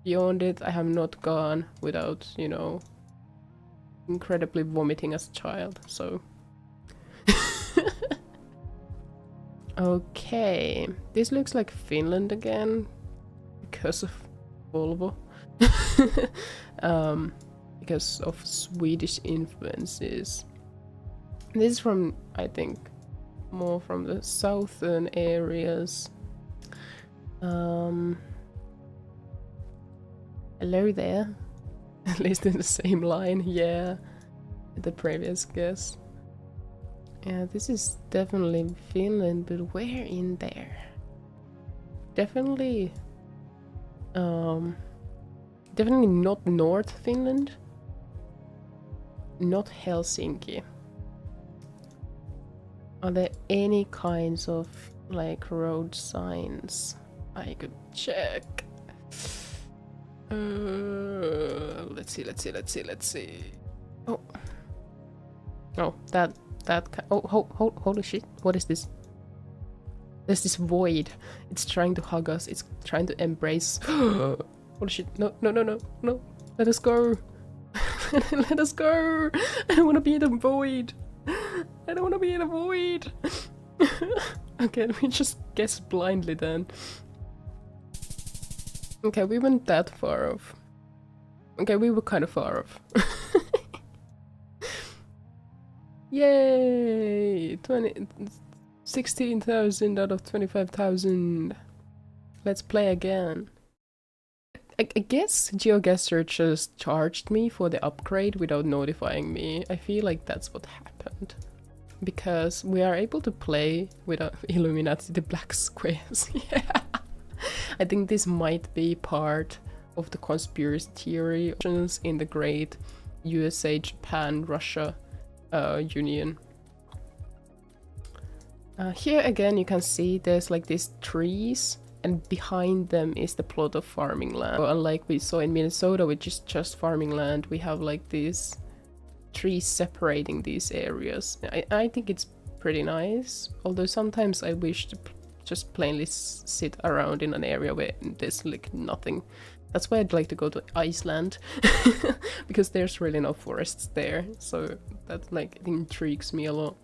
Beyond it, I have not gone without, you know, incredibly vomiting as a child, so... Okay, this looks like Finland again, because of Volvo. Because of Swedish influences. This is from, I think, more from the southern areas. Hello there. At least in the same line, yeah. The previous guess. Yeah, this is definitely Finland, but where in there? Definitely... definitely not North Finland. Not Helsinki. Are there any kinds of, like, road signs I could check? Let's see. Oh, holy shit! What is this? There's this void. It's trying to hug us. It's trying to embrace. Holy shit! No! Let us go! Let us go! I don't want to be in the void. I don't want to be in the void. Okay, let me just guess blindly then. Okay, we weren't that far off. Okay, we were kind of far off. Yay! 16,000 out of 25,000. Let's play again. I guess Geoguessr just charged me for the upgrade without notifying me. I feel like that's what happened. Because we are able to play without Illuminati the black squares. Yeah. I think this might be part of the conspiracy theory in the great USA, Japan, Russia union. Here again you can see there's like these trees, and behind them is the plot of farming land. So unlike we saw in Minnesota, which is just farming land, we have like these trees separating these areas. I think it's pretty nice, although sometimes I wish to just plainly sit around in an area where there's like nothing. That's why I'd like to go to Iceland, because there's really no forests there, so that like intrigues me a lot.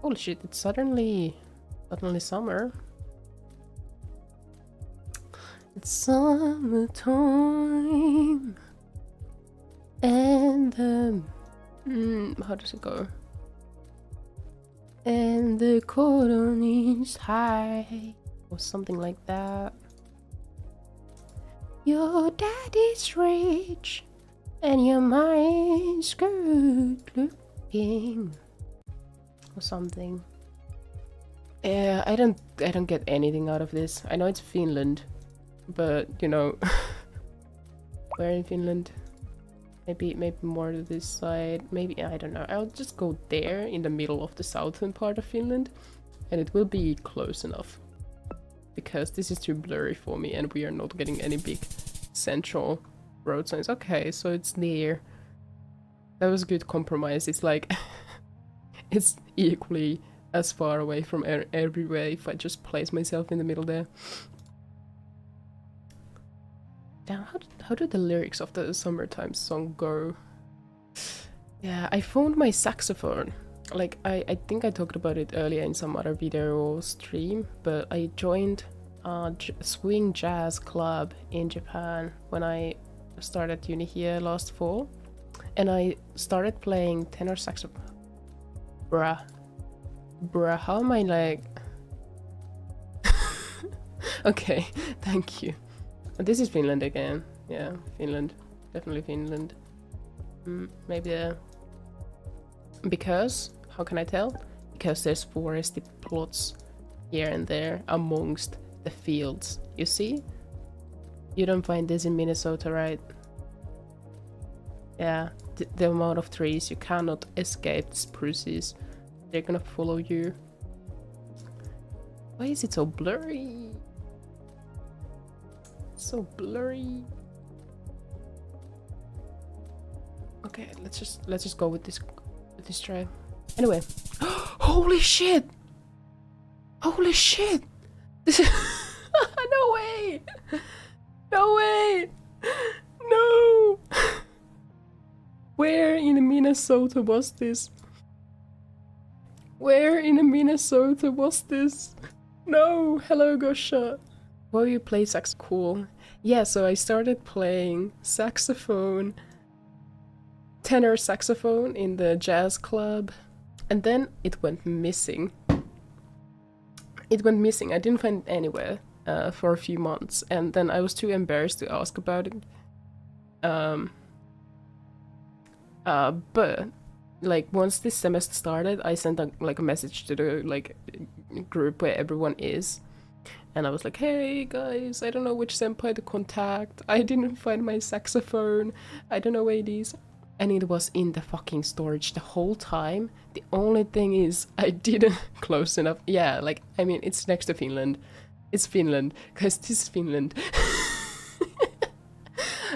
Holy shit, it's suddenly summer. It's summertime, and how does it go? And the cotton is high, or something like that. Your daddy's rich, and your mind's good looking, or something. Yeah, I don't get anything out of this. I know it's Finland, But you know, where in Finland? Maybe more to this side. Maybe, I don't know. I'll just go there in the middle of the southern part of Finland, and it will be close enough. Because this is too blurry for me, and we are not getting any big central road signs. Okay, so it's near. That was a good compromise. It's like it's equally as far away from everywhere if I just place myself in the middle there. Damn, how do the lyrics of the Summertime song go? Yeah, I found my saxophone. Like, I think I talked about it earlier in some other video or stream, but I joined a swing jazz club in Japan when I started uni here last fall. And I started playing tenor saxophone. Bruh, how am I like... Okay, thank you. This is Finland again. Yeah, Finland. Definitely Finland. Maybe because, how can I tell? Because there's forested plots here and there amongst the fields. You see? You don't find this in Minnesota, right? Yeah, the amount of trees, you cannot escape the spruces. They're gonna follow you. Why is it so blurry? So blurry. Okay, let's just go with this try. Anyway, holy shit! Holy shit! This is no way! No way! No! Where in Minnesota was this? Where in Minnesota was this? No! Hello, Gosha! Why you play sax? Cool. Yeah, so I started playing saxophone, tenor saxophone in the jazz club, and then it went missing. It went missing. I didn't find it anywhere for a few months, and then I was too embarrassed to ask about it. But like once this semester started, I sent a message to the group where everyone is. And I was like, hey guys, I don't know which senpai to contact. I didn't find my saxophone. I don't know where it is. And it was in the fucking storage the whole time. The only thing is I didn't close enough. Yeah, like, I mean, it's next to Finland. It's Finland. Guys, this is Finland.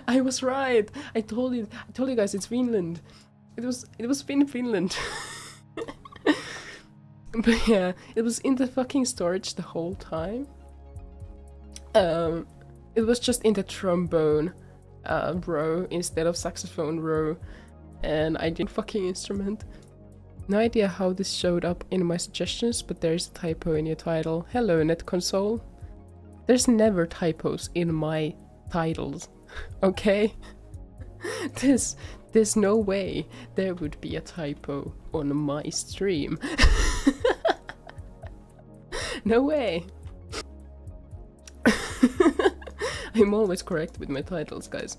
I was right. I told you guys it's Finland. It was Finland. But yeah, it was in the fucking storage the whole time. It was just in the trombone row instead of saxophone row, and I did fucking instrument. No idea how this showed up in my suggestions, but there's a typo in your title. Hello, NetConsole. There's never typos in my titles, okay? There's no way there would be a typo on my stream. No way. I'm always correct with my titles, guys.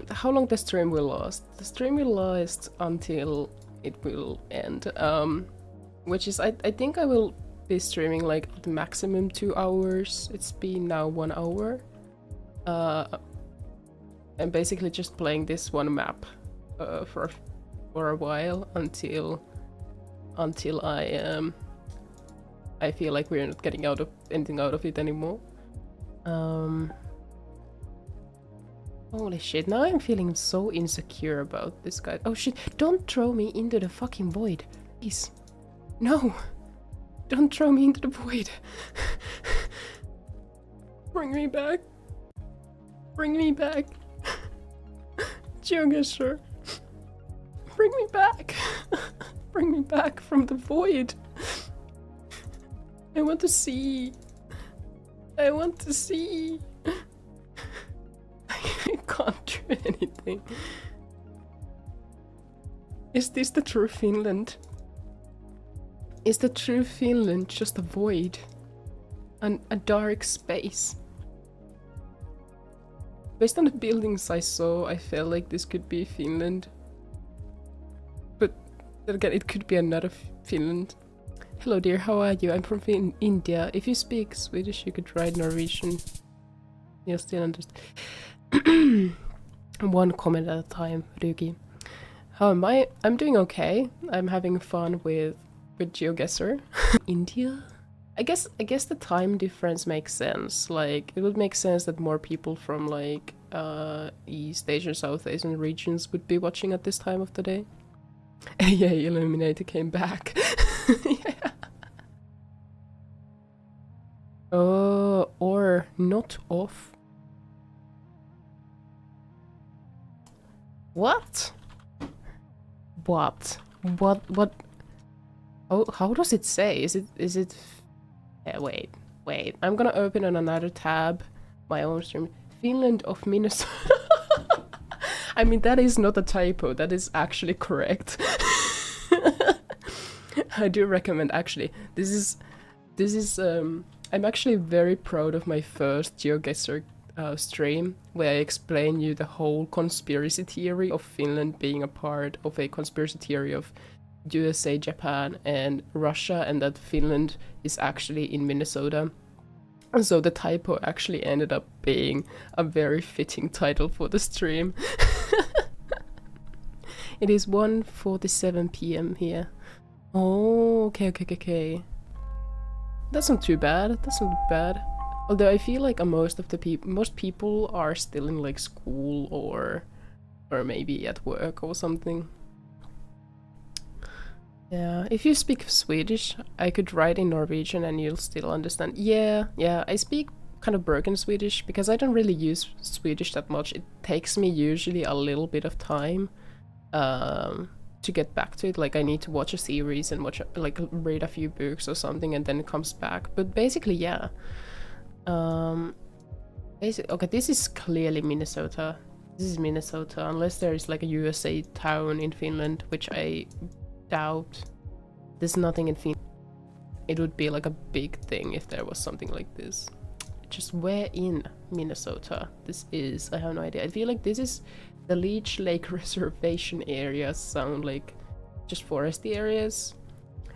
How long the stream will last? The stream will last until it will end. Which is, I think I will be streaming like the maximum 2 hours. It's been now 1 hour. I'm basically just playing this one map for a while until I feel like we're not getting anything out of it anymore. Holy shit, now I'm feeling so insecure about this guy. Oh shit, don't throw me into the fucking void. Please. No! Don't throw me into the void. Bring me back. Bring me back. Geoguessr. Bring me back. Bring me back from the void. I want to see. I want to see. I can't do anything. Is this the true Finland? Is the true Finland just a void? A dark space? Based on the buildings I saw, I felt like this could be Finland. But then again, it could be another Finland. Hello dear, how are you? I'm from India. If you speak Swedish, you could write Norwegian. You'll still understand. One comment at a time, Ryūki. How am I? I'm doing okay. I'm having fun with Geoguessr. India? I guess the time difference makes sense. Like, it would make sense that more people from like East Asian, South Asian regions would be watching at this time of the day. Yeah, Illuminator came back. Yeah. Oh, or not off. What? What? What? Oh, how does it say? Is it? Yeah, wait. I'm gonna open on another tab, my own stream. Finland of Minnesota. I mean, that is not a typo. That is actually correct. I do recommend. Actually, this is. I'm actually very proud of my first Geoguessr stream where I explain you the whole conspiracy theory of Finland being a part of a conspiracy theory of USA, Japan, and Russia, and that Finland is actually in Minnesota. And so the typo actually ended up being a very fitting title for the stream. It is 1:47 p.m. here. Oh, okay. That's not too bad. That's not bad. Although I feel like most people are still in like school or maybe at work or something. Yeah, if you speak Swedish, I could write in Norwegian and you'll still understand. Yeah, I speak kind of broken Swedish because I don't really use Swedish that much. It takes me usually a little bit of time to get back to it. Like, I need to watch a series and read a few books or something, and then it comes back. But basically, yeah. Okay, this is clearly Minnesota. This is Minnesota, unless there is like a USA town in Finland, which I doubt. There's nothing in Finland. It would be like a big thing if there was something like this. Just where in Minnesota this is, I have no idea. I feel like this is the Leech Lake Reservation areas, sound like just foresty areas.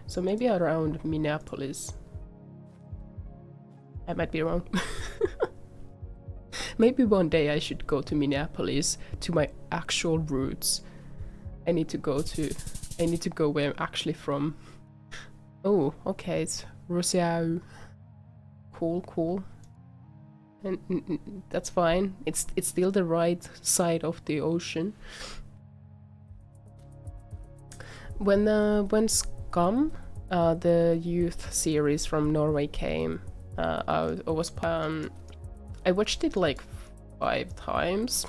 So maybe around Minneapolis. I might be wrong. Maybe one day I should go to Minneapolis, to my actual roots. I need to go where I'm actually from. Oh, okay, it's Roseau. Cool. And that's fine. It's still the right side of the ocean. When Scum, the youth series from Norway came, I watched it like 5 times.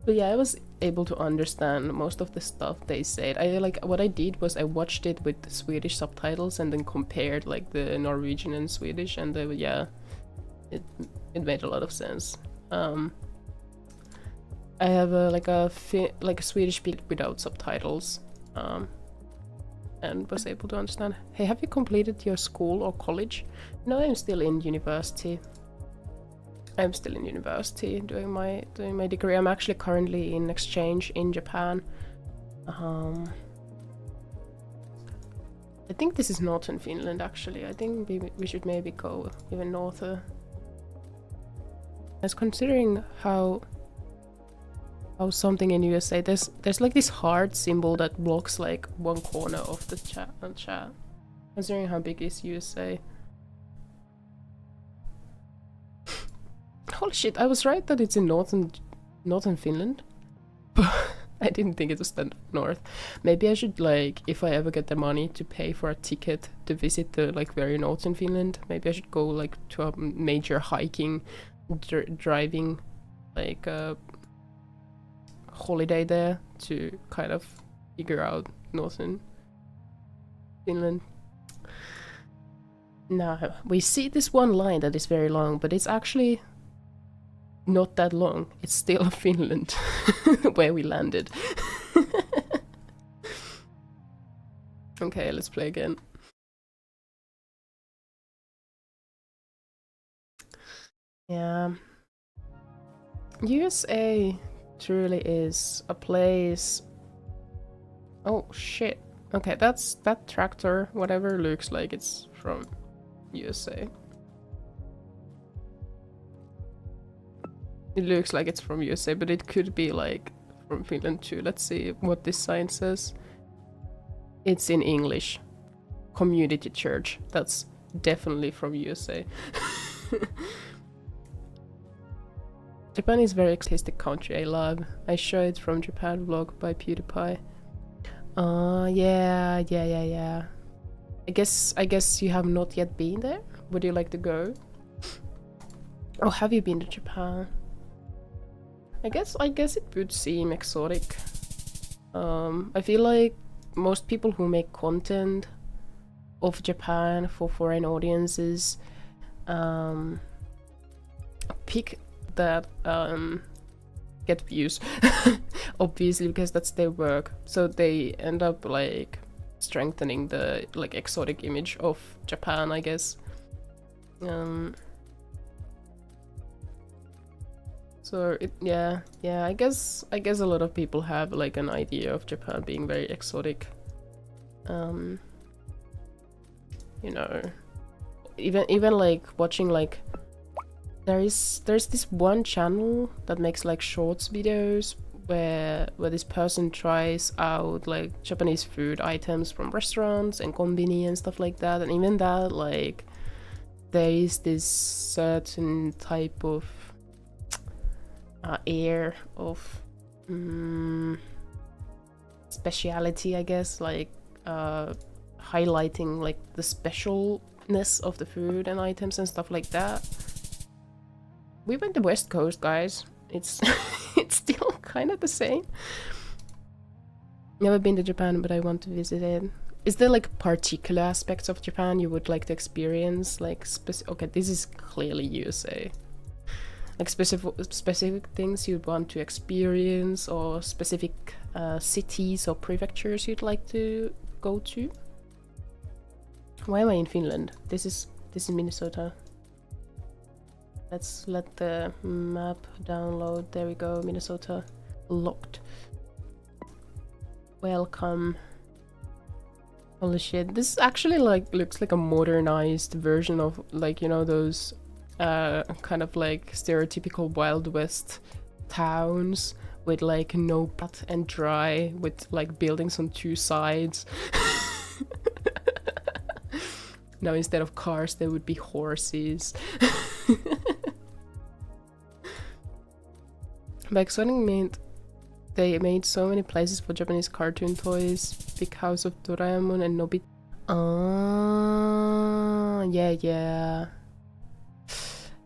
But yeah, I was able to understand most of the stuff they said. What I did was I watched it with the Swedish subtitles and then compared like the Norwegian and Swedish, and it made a lot of sense. I have a Swedish speak without subtitles, and was able to understand. Hey, have you completed your school or college? No, I'm still in university. I'm still in university doing my degree. I'm actually currently in exchange in Japan. I think this is northern Finland actually. I think we should maybe go even norther. I was considering how something in USA, there's like this heart symbol that blocks like one corner of the chat. Considering how big is USA. Holy shit, I was right that it's in northern Finland. But I didn't think it was that north. Maybe I should, like, if I ever get the money to pay for a ticket to visit the like very northern Finland, maybe I should go like to a major hiking, driving, like holiday there to kind of figure out northern Finland. Now we see this one line that is very long, but it's actually not that long. It's still Finland where we landed. Okay, let's play again. Yeah. USA truly is a place. Oh shit. Okay, that tractor, whatever, looks like it's from USA. It looks like it's from USA, but it could be like from Finland too. Let's see what this sign says. It's in English. Community church. That's definitely from USA. Japan is a very artistic country I love. I show it from Japan vlog by PewDiePie. Yeah. I guess you have not yet been there. Would you like to go? Oh, have you been to Japan? I guess it would seem exotic. I feel like most people who make content of Japan for foreign audiences pick that get views obviously, because that's their work, so they end up like strengthening the like exotic image of Japan, I guess. So yeah, I guess a lot of people have like an idea of Japan being very exotic. You know, even like watching like there's this one channel that makes like shorts videos where this person tries out like Japanese food items from restaurants and konbini and stuff like that, and even that, like, there is this certain type of air of speciality, I guess, like highlighting like the specialness of the food and items and stuff like that. We went to West Coast, guys. It's it's still kind of the same. Never been to Japan, but I want to visit it. Is there like particular aspects of Japan you would like to experience? Like okay, this is clearly USA. Like specific things you'd want to experience, or specific cities or prefectures you'd like to go to? Why am I in Finland? This is Minnesota. Let's let the map download. There we go, Minnesota. Locked. Welcome. Holy shit, this actually like looks like a modernized version of, like, you know, those kind of like stereotypical Wild West towns with like no path and dry, with like buildings on two sides. Now instead of cars there would be horses. By exotic meant they made so many places for Japanese cartoon toys. Big House of Doraemon and Noobie. Yeah.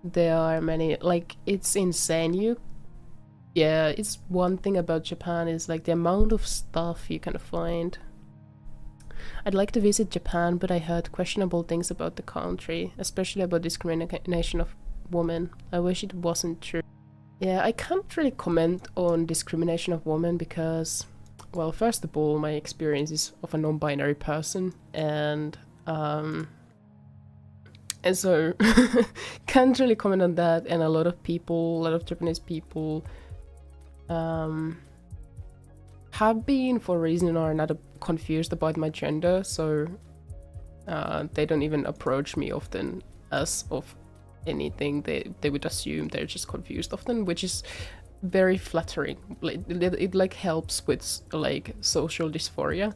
There are many. Like, it's insane. Yeah, it's one thing about Japan is like the amount of stuff you can find. I'd like to visit Japan, but I heard questionable things about the country, especially about discrimination of women. I wish it wasn't true. Yeah, I can't really comment on discrimination of women because, well, first of all, my experience is of a non-binary person, and so can't really comment on that. And a lot of Japanese people have been, for a reason or another, confused about my gender, so they don't even approach me often as of anything. They would assume they're just confused often, which is very flattering. Like, it like helps with like social dysphoria.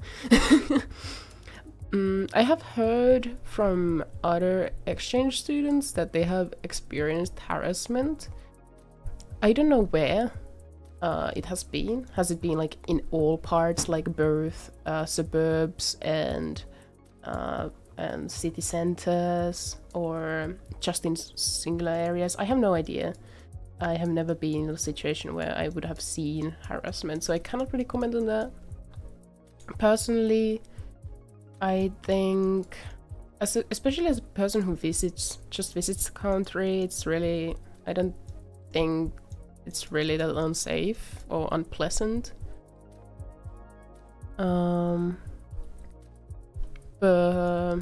I have heard from other exchange students that they have experienced harassment. I don't know where it has been. Has it been like in all parts, like both suburbs and city centers, or just in singular areas? I have no idea. I have never been in a situation where I would have seen harassment, so I cannot really comment on that. Personally, I think, especially as a person who visits the country, it's really, I don't think it's really that unsafe or unpleasant. But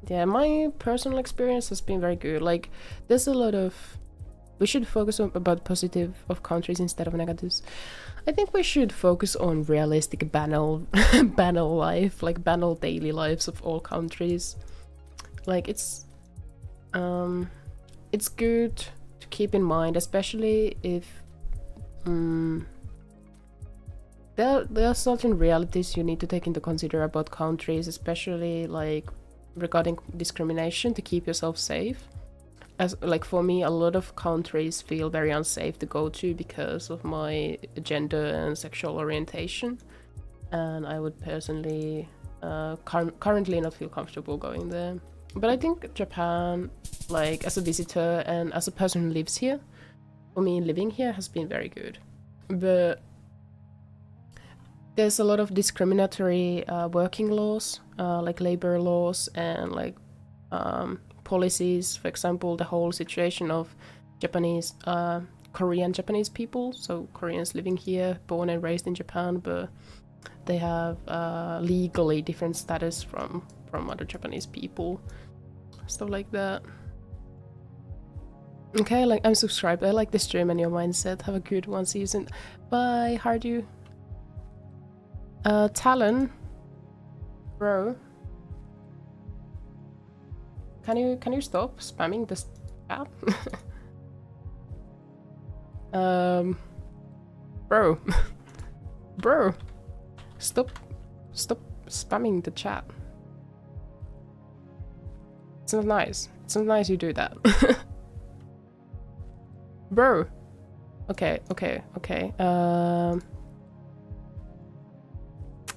yeah, my personal experience has been very good. Like, there's a lot of We should focus on about positive of countries instead of negatives. I think we should focus on realistic banal banal life, like banal daily lives of all countries. Like it's good to keep in mind, especially if there are certain realities you need to take into consider about countries, especially like regarding discrimination, to keep yourself safe. As like for me, a lot of countries feel very unsafe to go to because of my gender and sexual orientation, and I would personally currently not feel comfortable going there. But I think Japan, like as a visitor and as a person who lives here, for me living here has been very good. But there's a lot of discriminatory working laws, like labor laws and like policies. For example, the whole situation of Japanese, Korean Japanese people, so Koreans living here, born and raised in Japan, but they have legally different status from other Japanese people, stuff like that. Okay, like I'm subscribed. I like the stream and your mindset. Have a good one. See you soon. Bye, Hardu. Talon, bro. Can you stop spamming this app? Bro. Bro. Stop spamming the chat. It's not nice. It's not nice you do that. Bro. Okay.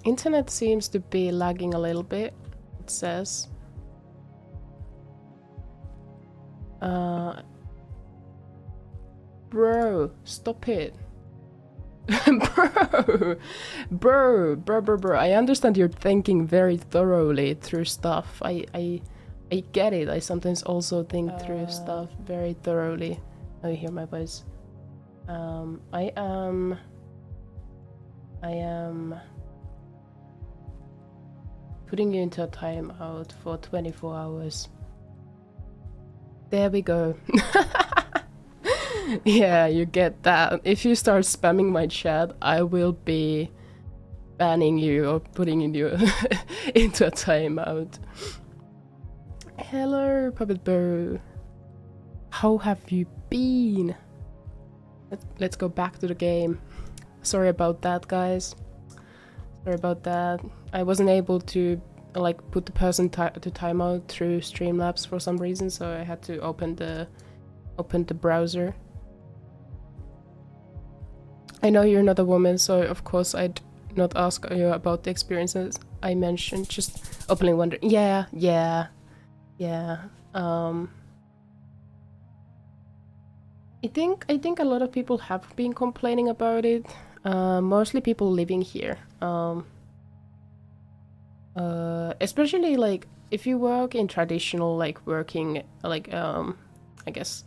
Internet seems to be lagging a little bit, it says. Bro, stop it. Bro. I understand you're thinking very thoroughly through stuff. I get it. I sometimes also think through stuff very thoroughly. Oh, you hear my voice. I am putting you into a timeout for 24 hours. There we go. Yeah, you get that. If you start spamming my chat, I will be banning you or putting you into a timeout. Hello, Puppet Bro. How have you been? Let's go back to the game. Sorry about that, guys. Sorry about that. I wasn't able to like put the person to timeout through Streamlabs for some reason, so I had to open the browser. I know you're not a woman, so of course I'd not ask you about the experiences I mentioned. Just openly wondering. Yeah. I think a lot of people have been complaining about it. Mostly people living here. Especially like if you work in traditional like working like I guess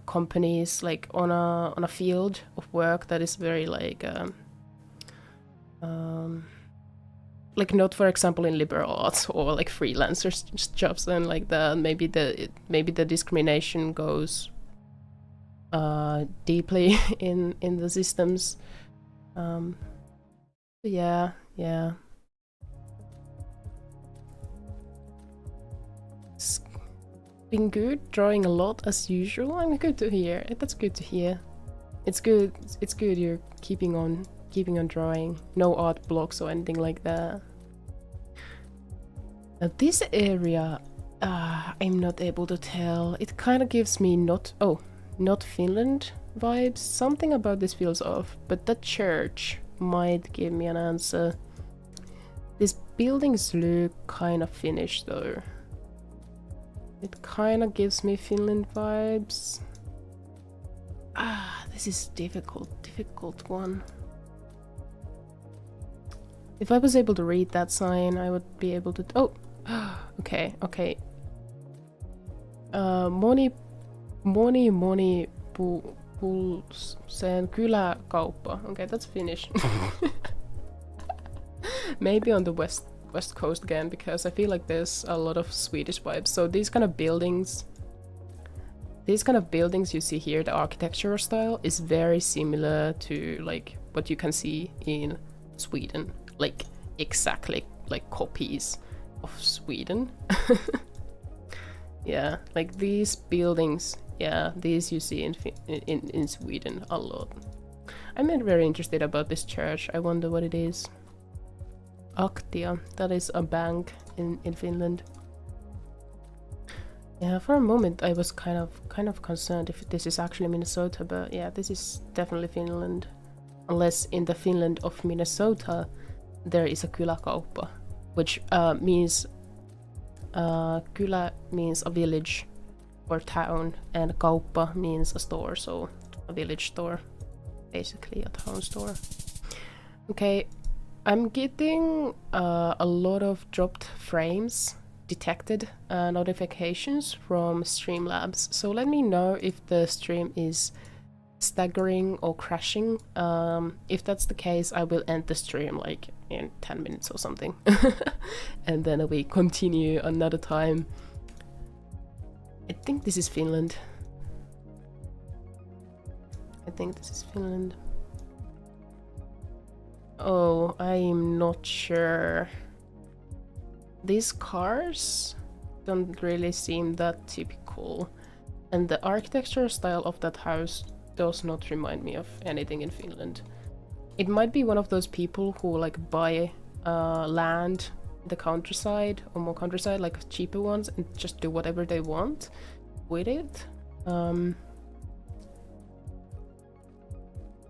companies like on a field of work that is very like not for example in liberal arts or like freelancers jobs and like that. Maybe the discrimination goes deeply in the systems. Yeah. It's been good, drawing a lot as usual. I'm good to hear. That's good to hear. It's good you're keeping on drawing. No art blocks or anything like that. Now this area, I'm not able to tell. It kind of gives me not Finland vibes. Something about this feels off, but that church might give me an answer. These buildings look kind of Finnish though. It kind of gives me Finland vibes. This is difficult one. If I was able to read that sign, I would be able to... Oh! Okay. Moni Pulsen kyläkauppa. Okay, that's Finnish. Maybe on the west coast again, because I feel like there's a lot of Swedish vibes. So these kind of buildings these kind of buildings you see here, the architectural style is very similar to like what you can see in Sweden, like exactly like copies of Sweden. Yeah, like these buildings, yeah, these you see in Sweden a lot. I'm very interested about this church. I wonder what it is. Aktia, that is a bank in Finland. Yeah, for a moment I was kind of concerned if this is actually Minnesota, but yeah, this is definitely Finland. Unless in the Finland of Minnesota there is a kyläkauppa, which means kylä means a village or town, and kauppa means a store, so a village store, basically a town store. Okay, I'm getting a lot of dropped frames detected notifications from Streamlabs, so let me know if the stream is staggering or crashing. If that's the case, I will end the stream like in 10 minutes or something. And then we continue another time. I think this is Finland. I think this is Finland. Oh, I'm not sure. These cars don't really seem that typical, and the architectural style of that house does not remind me of anything in Finland. It might be one of those people who like buy land in the countryside or more countryside, like cheaper ones, and just do whatever they want with it.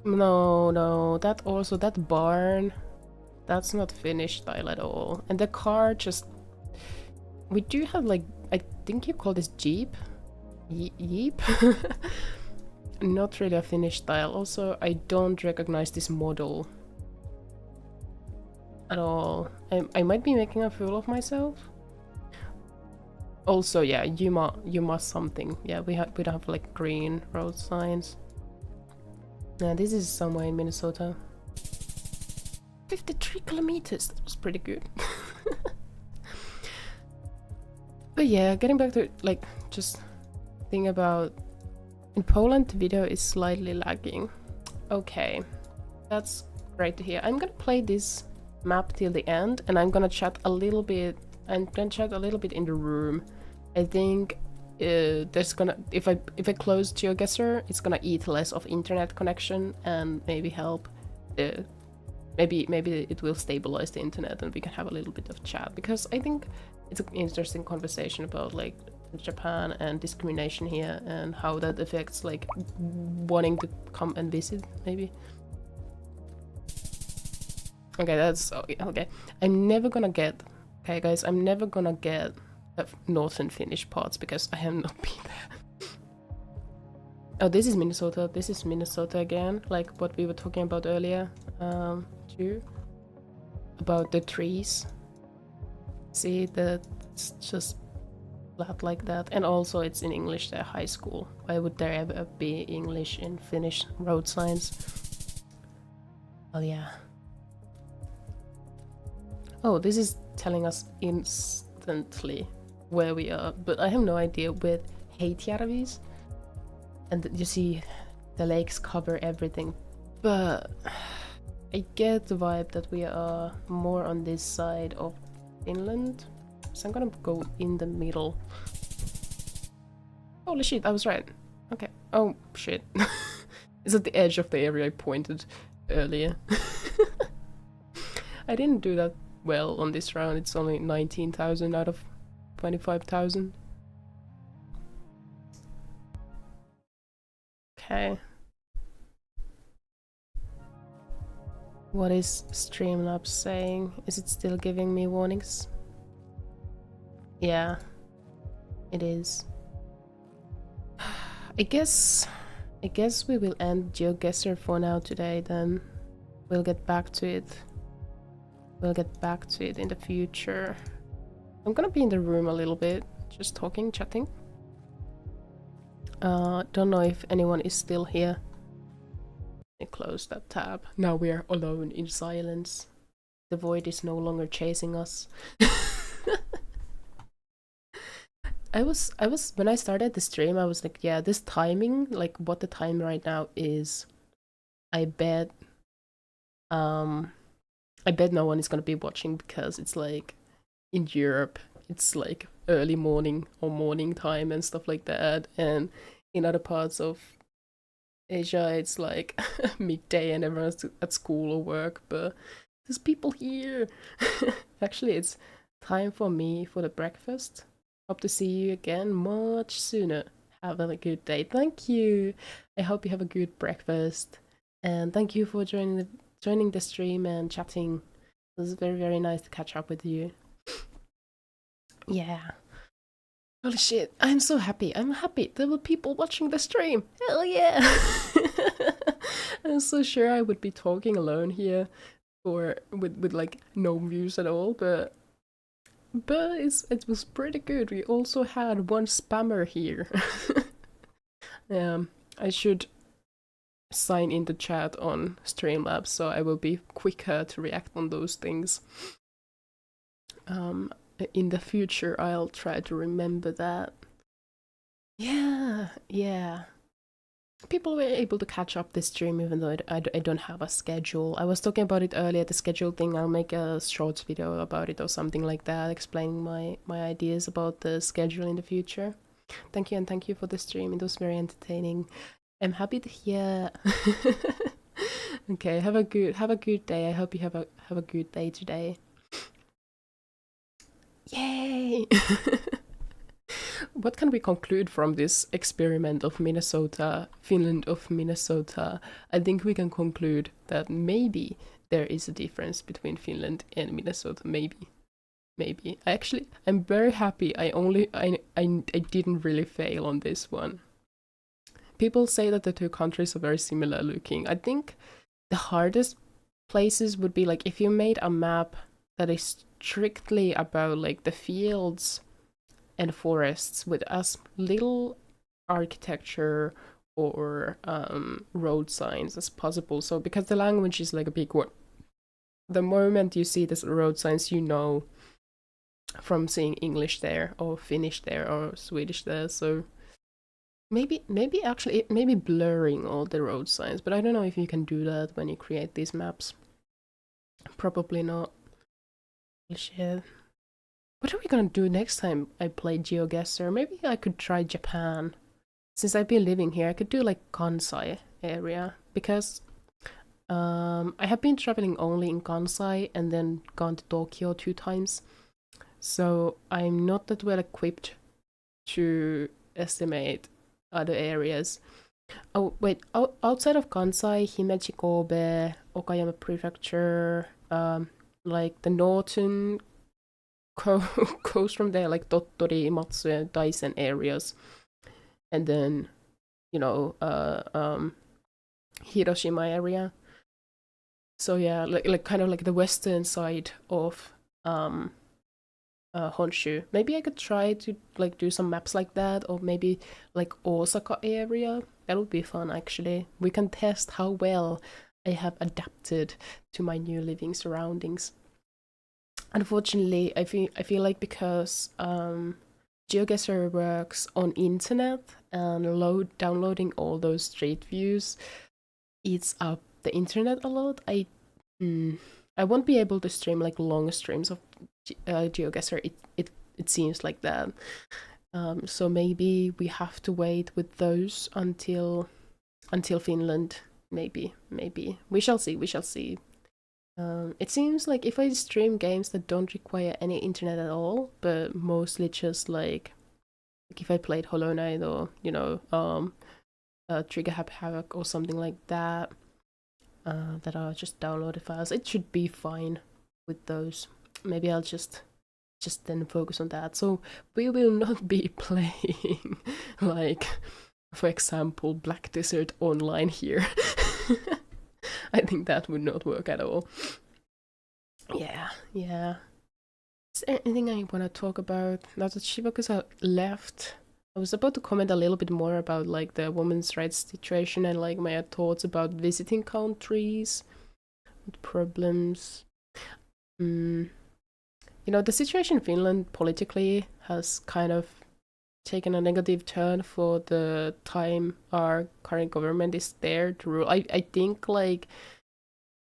No, that barn, that's not Finnish style at all. And the car just... We do have like, I think you call this Jeep? Jeep? Not really a Finnish style. Also, I don't recognize this model at all. I might be making a fool of myself. Also, yeah, you must something. Yeah, we don't have like green road signs. Yeah, this is somewhere in Minnesota. 53 kilometers, that was pretty good. But yeah, getting back to like just thing about in Poland the video is slightly lagging. Okay, that's great to hear. I'm gonna play this map till the end, and I'm gonna chat a little bit. I'm gonna chat a little bit in the room. I think there's gonna if I close Geoguessr, it's gonna eat less of internet connection and maybe help. Maybe it will stabilize the internet and we can have a little bit of chat, because I think it's an interesting conversation about like Japan and discrimination here and how that affects like wanting to come and visit maybe. Okay, that's okay. I'm never gonna get, okay guys, I'm never gonna get the northern Finnish parts because I have not been there. Oh, this is Minnesota. This is Minnesota again, like what we were talking about earlier, too. About the trees. See, it's just flat like that. And also it's in English, their high school. Why would there ever be English in Finnish road signs? Oh yeah. Oh, this is telling us instantly where we are, but I have no idea where Heitjärvis. And you see the lakes cover everything, but I get the vibe that we are more on this side of Finland. So I'm gonna go in the middle. Holy shit, I was right. Okay. Oh shit. It's at the edge of the area I pointed earlier. I didn't do that well on this round. It's only 19,000 out of 25,000. Okay. What is Streamlabs saying? Is it still giving me warnings? Yeah, it is. I guess we will end Geoguessr for now today then. We'll get back to it. We'll get back to it in the future. I'm gonna be in the room a little bit, just talking, chatting. Don't know if anyone is still here. I close that tab. Now we are alone in silence. The void is no longer chasing us. I was when I started the stream, I was like, yeah, this timing, like what the time right now is, I bet um I bet no one is gonna be watching because it's like in Europe, it's like early morning or morning time and stuff like that, and in other parts of Asia, it's like midday and everyone's at school or work, but there's people here. Actually, it's time for me for the breakfast. Hope to see you again much sooner. Have a good day. Thank you. I hope you have a good breakfast. And thank you for joining the stream and chatting. It was very, very nice to catch up with you. Yeah. Holy shit, I'm so happy. I'm happy. There were people watching the stream. Hell yeah. I'm so sure I would be talking alone here or with like no views at all, but it was pretty good. We also had one spammer here. I should sign in the chat on Streamlabs so I will be quicker to react on those things. In the future, I'll try to remember that. Yeah. People were able to catch up this stream even though I don't have a schedule. I was talking about it earlier, the schedule thing. I'll make a short video about it or something like that, explaining my ideas about the schedule in the future. Thank you, and thank you for the stream. It was very entertaining. I'm happy to hear. Okay, have a good day. I hope you have a good day today. Yay! What can we conclude from this experiment of Minnesota, Finland of Minnesota? I think we can conclude that maybe there is a difference between Finland and Minnesota. Maybe. I'm very happy. I didn't really fail on this one. People say that the two countries are very similar looking. I think the hardest places would be like if you made a map that is strictly about like the fields and forests with as little architecture or road signs as possible. So because the language is like a big word, the moment you see this road signs, you know from seeing English there or Finnish there or Swedish there. So maybe blurring all the road signs, but I don't know if you can do that when you create these maps. Probably not. Shit. What are we gonna do next time I play Geoguessr? Maybe I could try Japan. Since I've been living here, I could do like Kansai area because I have been traveling only in Kansai and then gone to Tokyo 2 times. So I'm not that well equipped to estimate other areas. Oh wait, outside of Kansai, Himeji, Kobe, Okayama Prefecture, like the northern coast from there, like Tottori, Matsue, Daisen areas, and then Hiroshima area. So yeah, like kind of like the western side of Honshu. Maybe I could try to like do some maps like that, or maybe like Osaka area. That would be fun actually. We can test how well I have adapted to my new living surroundings. Unfortunately, I feel like because Geoguessr works on internet and downloading all those street views eats up the internet a lot. I won't be able to stream like long streams of Geoguessr. It seems like that. So maybe we have to wait with those until Finland. Maybe we shall see. It seems like if I stream games that don't require any internet at all, but mostly just like if I played Hollow Knight or Trigger Havoc or something like that, that are just downloaded files, it should be fine with those. Maybe I'll just then focus on that. So we will not be playing like, for example, Black Desert Online here. I think that would not work at all. Yeah. Is there anything I want to talk about? Now that Shibakusa left, I was about to comment a little bit more about like the women's rights situation and like my thoughts about visiting countries with problems. The situation in Finland politically has kind of taken a negative turn for the time our current government is there to rule. I think like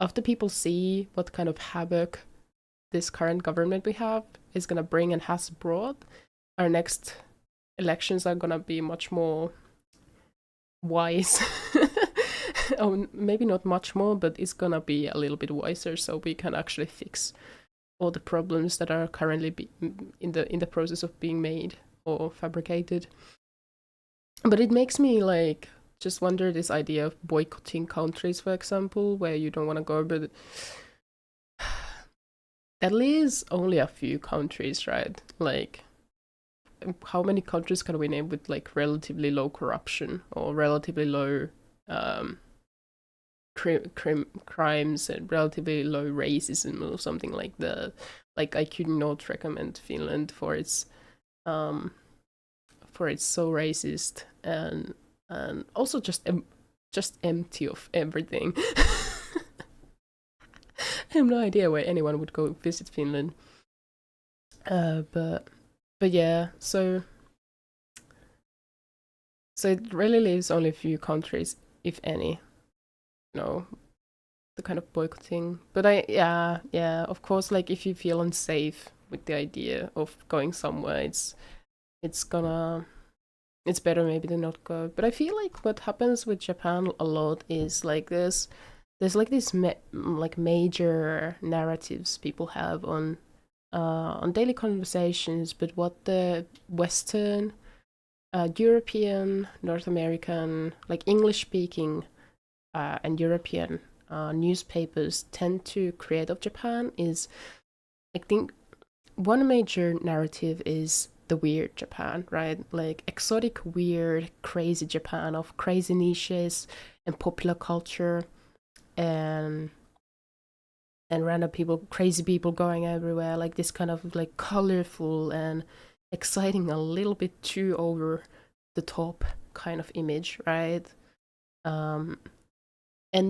after people see what kind of havoc this current government we have is gonna bring and has brought, our next elections are gonna be much more wise. Oh, maybe not much more, but it's gonna be a little bit wiser, so we can actually fix all the problems that are currently in the process of being made or fabricated. But it makes me like just wonder this idea of boycotting countries, for example, where you don't want to go, but that leaves only a few countries, right? Like, how many countries can we name with like relatively low corruption or relatively low crimes and relatively low racism or something like that? Like, I could not recommend Finland for its so racist and also just empty of everything. I have no idea why anyone would go visit Finland. But yeah, so it really leaves only a few countries, if any. You know, the kind of boycotting. But yeah, of course, like if you feel unsafe with the idea of going somewhere, it's better maybe to not go. But I feel like what happens with Japan a lot is like there's like these like major narratives people have on daily conversations, but what the Western, European, North American, like English speaking and European newspapers tend to create of Japan is, I think, one major narrative is the weird Japan, right? Like exotic, weird, crazy Japan of crazy niches and popular culture and random people, crazy people going everywhere, like this kind of like colorful and exciting, a little bit too over the top kind of image, right? And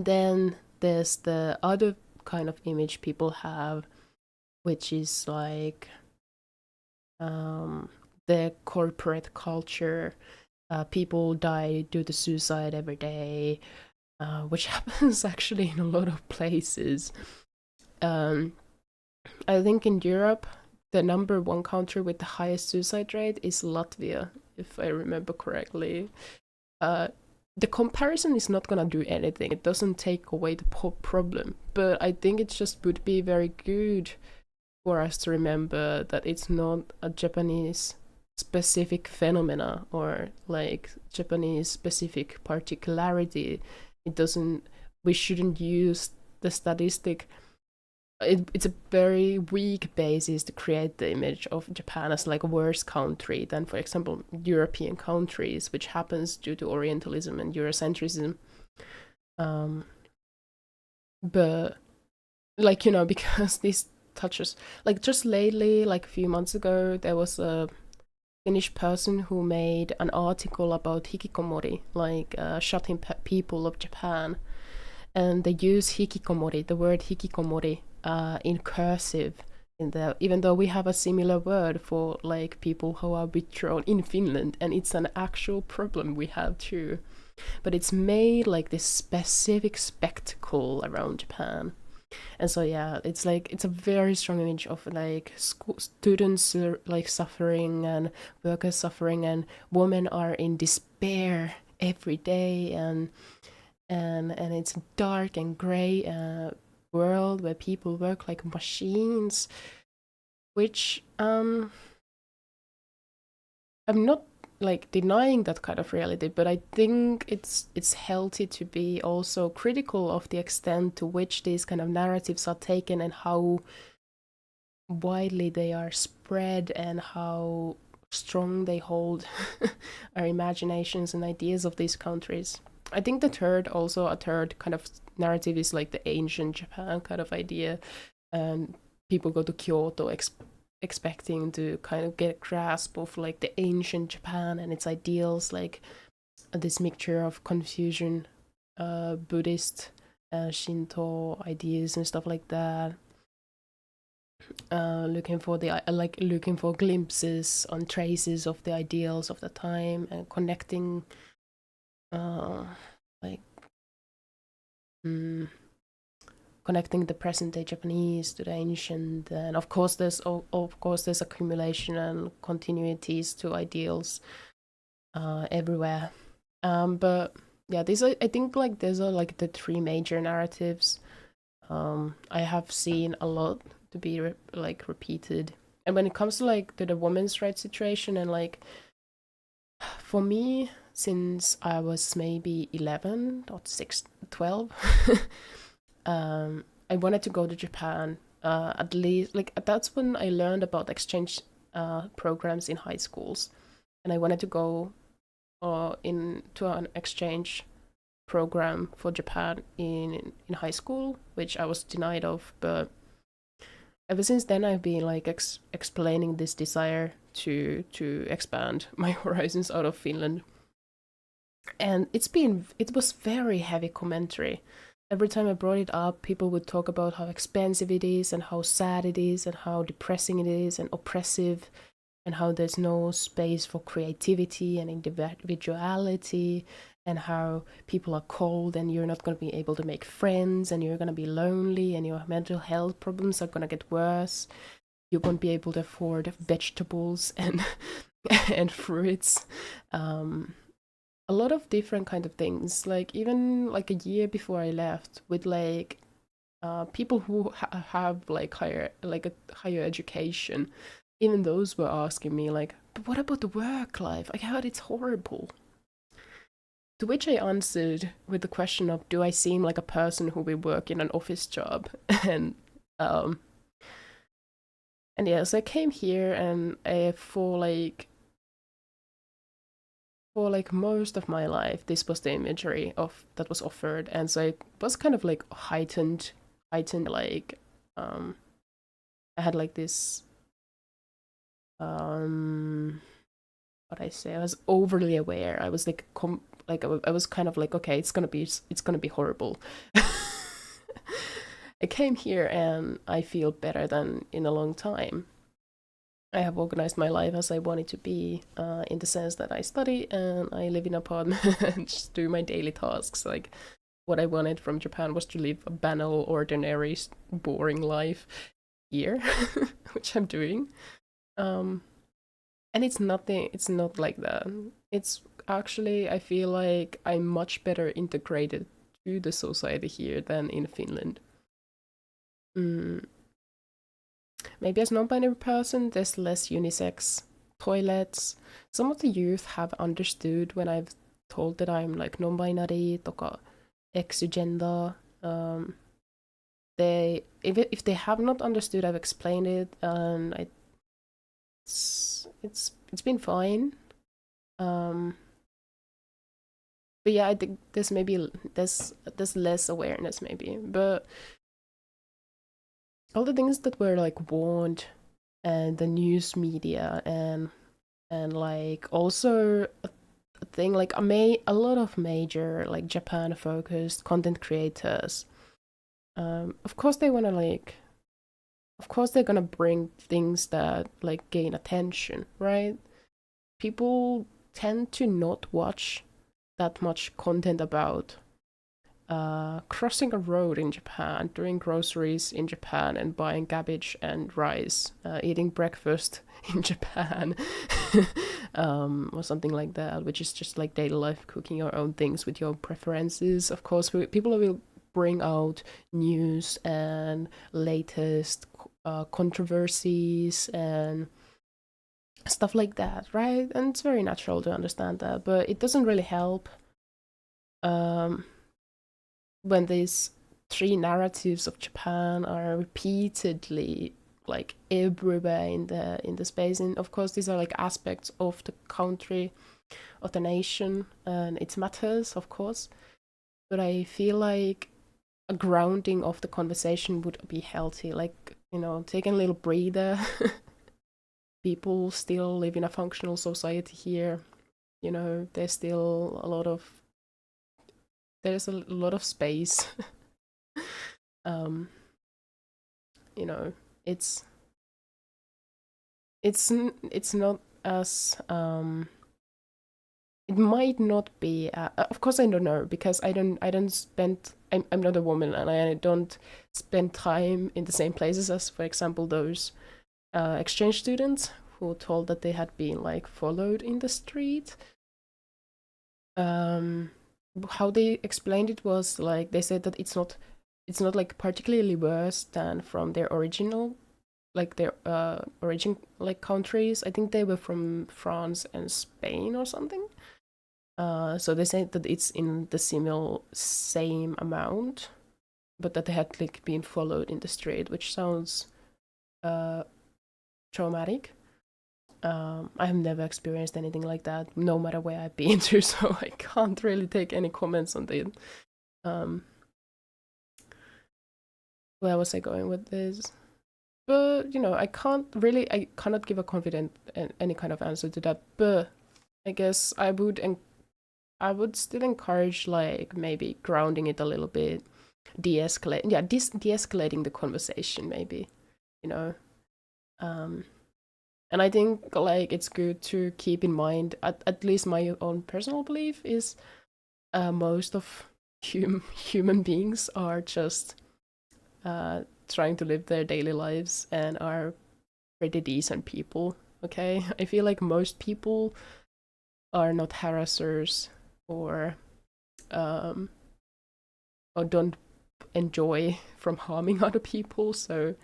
then there's the other kind of image people have, which is like the corporate culture. People die due to suicide every day, which happens actually in a lot of places. I think in Europe, the number one country with the highest suicide rate is Latvia, if I remember correctly. The comparison is not gonna do anything. It doesn't take away the problem, but I think it just would be very good for us to remember that it's not a Japanese specific phenomena or like Japanese specific particularity. It doesn't. We shouldn't use the statistic. It's a very weak basis to create the image of Japan as like a worse country than, for example, European countries, which happens due to Orientalism and Eurocentrism. But like, you know, because this touches, like just lately, like a few months ago, there was a Finnish person who made an article about hikikomori, like shutting people of Japan, and they use hikikomori, the word hikikomori, in cursive in there, even though we have a similar word for like people who are withdrawn in Finland, and it's an actual problem we have too. But it's made like this specific spectacle around Japan. And so yeah, it's like it's a very strong image of like students like suffering and workers suffering, and women are in despair every day, and it's a dark and gray world where people work like machines, which I'm not like denying that kind of reality, but I think it's healthy to be also critical of the extent to which these kind of narratives are taken and how widely they are spread and how strong they hold our imaginations and ideas of these countries. I think a third kind of narrative is like the ancient Japan kind of idea. People go to Kyoto expecting to kind of get a grasp of like the ancient Japan and its ideals, like this mixture of Confucian, Buddhist, Shinto ideas and stuff like that. looking for looking for glimpses on traces of the ideals of the time and connecting like connecting the present day Japanese to the ancient, and of course there's accumulation and continuities to ideals everywhere. But yeah, these are, I think like these are like the three major narratives I have seen a lot to be repeated. And when it comes to like to the women's rights situation, and like for me, since I was maybe 11 or 12, I wanted to go to Japan. At least like that's when I learned about exchange programs in high schools, and I wanted to go into an exchange program for Japan in high school, which I was denied of. But ever since then, I've been like explaining this desire to expand my horizons out of Finland, and it was very heavy commentary. Every time I brought it up, people would talk about how expensive it is and how sad it is and how depressing it is and oppressive, and how there's no space for creativity and individuality, and how people are cold and you're not going to be able to make friends and you're going to be lonely and your mental health problems are going to get worse. You won't be able to afford vegetables and and fruits. A lot of different kind of things. Like even like a year before I left, with like people who have like a higher education, even those were asking me like, but what about the work life? I heard it's horrible. To which I answered with the question of, do I seem like a person who will work in an office job? and um and yeah, so I came here, and for like most of my life, this was the imagery of that was offered, and so it was kind of like heightened like I had like this what I say, I was overly aware. I was like I was kind of like, okay, it's gonna be horrible. I came here and I feel better than in a long time. I have organized my life as I want it to be, in the sense that I study and I live in an apartment and just do my daily tasks. Like what I wanted from Japan was to live a banal, ordinary, boring life here, which I'm doing. Um, and it's nothing. It's not like that. It's actually, I feel like I'm much better integrated to the society here than in Finland. Mm, Maybe as non-binary person, there's less unisex toilets. Some of the youth have understood when I've told that I'm like non-binary, toka exugender. They if they have not understood, I've explained it, and it's been fine. But yeah, I think there's less awareness maybe, but all the things that were like warned, and the news media, and like also a thing like a lot of major like Japan focused content creators, of course they want to like, of course they're gonna bring things that like gain attention, right? People tend to not watch that much content about crossing a road in Japan, doing groceries in Japan, and buying cabbage and rice, eating breakfast in Japan, or something like that, which is just like daily life, cooking your own things with your preferences. Of course, people will bring out news and latest controversies and stuff like that, right? And it's very natural to understand that, but it doesn't really help. Um, when these three narratives of Japan are repeatedly like everywhere in the space, and of course these are like aspects of the country, of the nation, and it matters, of course. But I feel like a grounding of the conversation would be healthy, like, you know, taking a little breather. People still live in a functional society here. You know, there's a lot of space. um you know, it's it's not as it might not be of course I don't know, because I'm not a woman, and I don't spend time in the same places as, for example, those exchange students who told that they had been like followed in the street. How they explained it was like they said that it's not like particularly worse than from their original, like their origin like countries. I think they were from France and Spain or something. So they said that it's in the same amount, but that they had like been followed in the street, which sounds traumatic. I have never experienced anything like that, no matter where I've been to, so I can't really take any comments on it. Where was I going with this? But you know, I cannot give a confident any kind of answer to that. But I guess I would still encourage like maybe grounding it a little bit, de-escalating the conversation, maybe, you know. And I think like it's good to keep in mind, at least my own personal belief is most of human beings are just trying to live their daily lives and are pretty decent people. Okay, I feel like most people are not harassers or don't enjoy from harming other people. So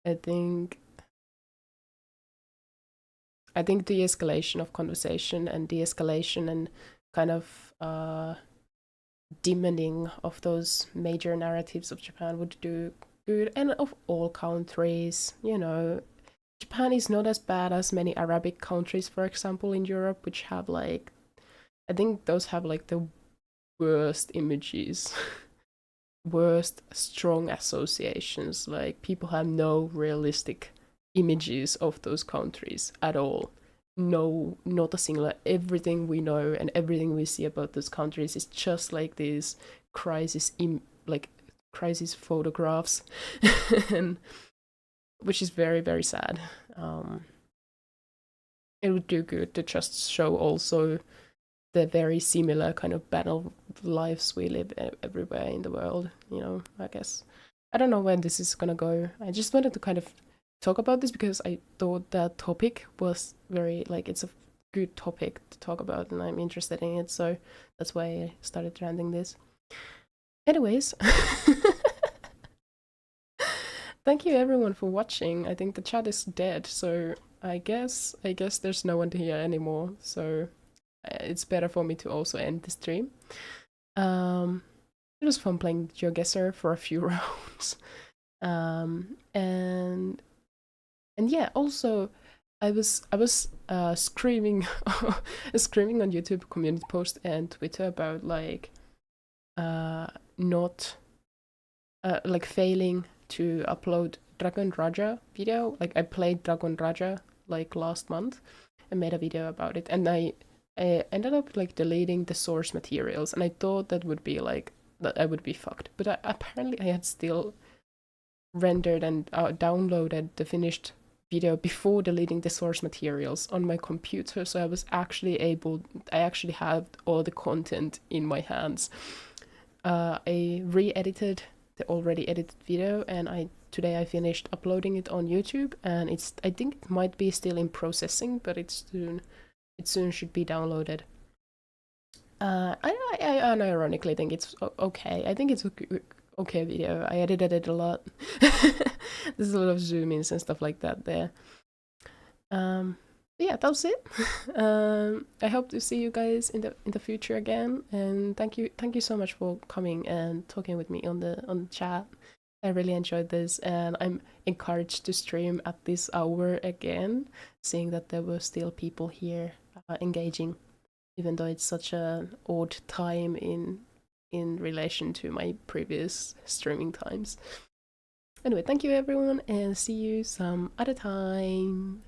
I think de-escalation of conversation and de-escalation and kind of demoning of those major narratives of Japan would do good, and of all countries, you know. Japan is not as bad as many Arabic countries, for example, in Europe, which have like, I think those have like the worst images, worst strong associations. Like people have no realistic images of those countries at all. No, not a single. Everything we know and everything we see about those countries is just like these crisis photographs, and which is very, very sad. It would do good to just show also the very similar kind of battle lives we live everywhere in the world, you know. I guess I don't know where this is gonna go. I just wanted to kind of talk about this because I thought that topic was very, like, it's a good topic to talk about and I'm interested in it, so that's why I started ranting this. Anyways, thank you everyone for watching. I think the chat is dead, so I guess there's no one here anymore, so it's better for me to also end the stream. It was fun playing Geoguessr for a few rounds. And yeah, also I was screaming screaming on YouTube community post and Twitter about like not like failing to upload Dragon Raja video. Like I played Dragon Raja like last month and made a video about it, and I ended up like deleting the source materials, and I thought that would be like that I would be fucked, but apparently I had still rendered and downloaded the finished video before deleting the source materials on my computer, so I actually have all the content in my hands. I re-edited the already edited video, and today I finished uploading it on YouTube, and I think it might be still in processing, but it soon should be downloaded. I unironically think it's okay. I think it's okay video. I edited it a lot. There's a lot of zoom ins and stuff like that there. Yeah, that was it. I hope to see you guys in the future again, and thank you so much for coming and talking with me on the chat. I really enjoyed this, and I'm encouraged to stream at this hour again, seeing that there were still people here engaging, even though it's such an odd time in relation to my previous streaming times. Anyway, thank you everyone, and see you some other time.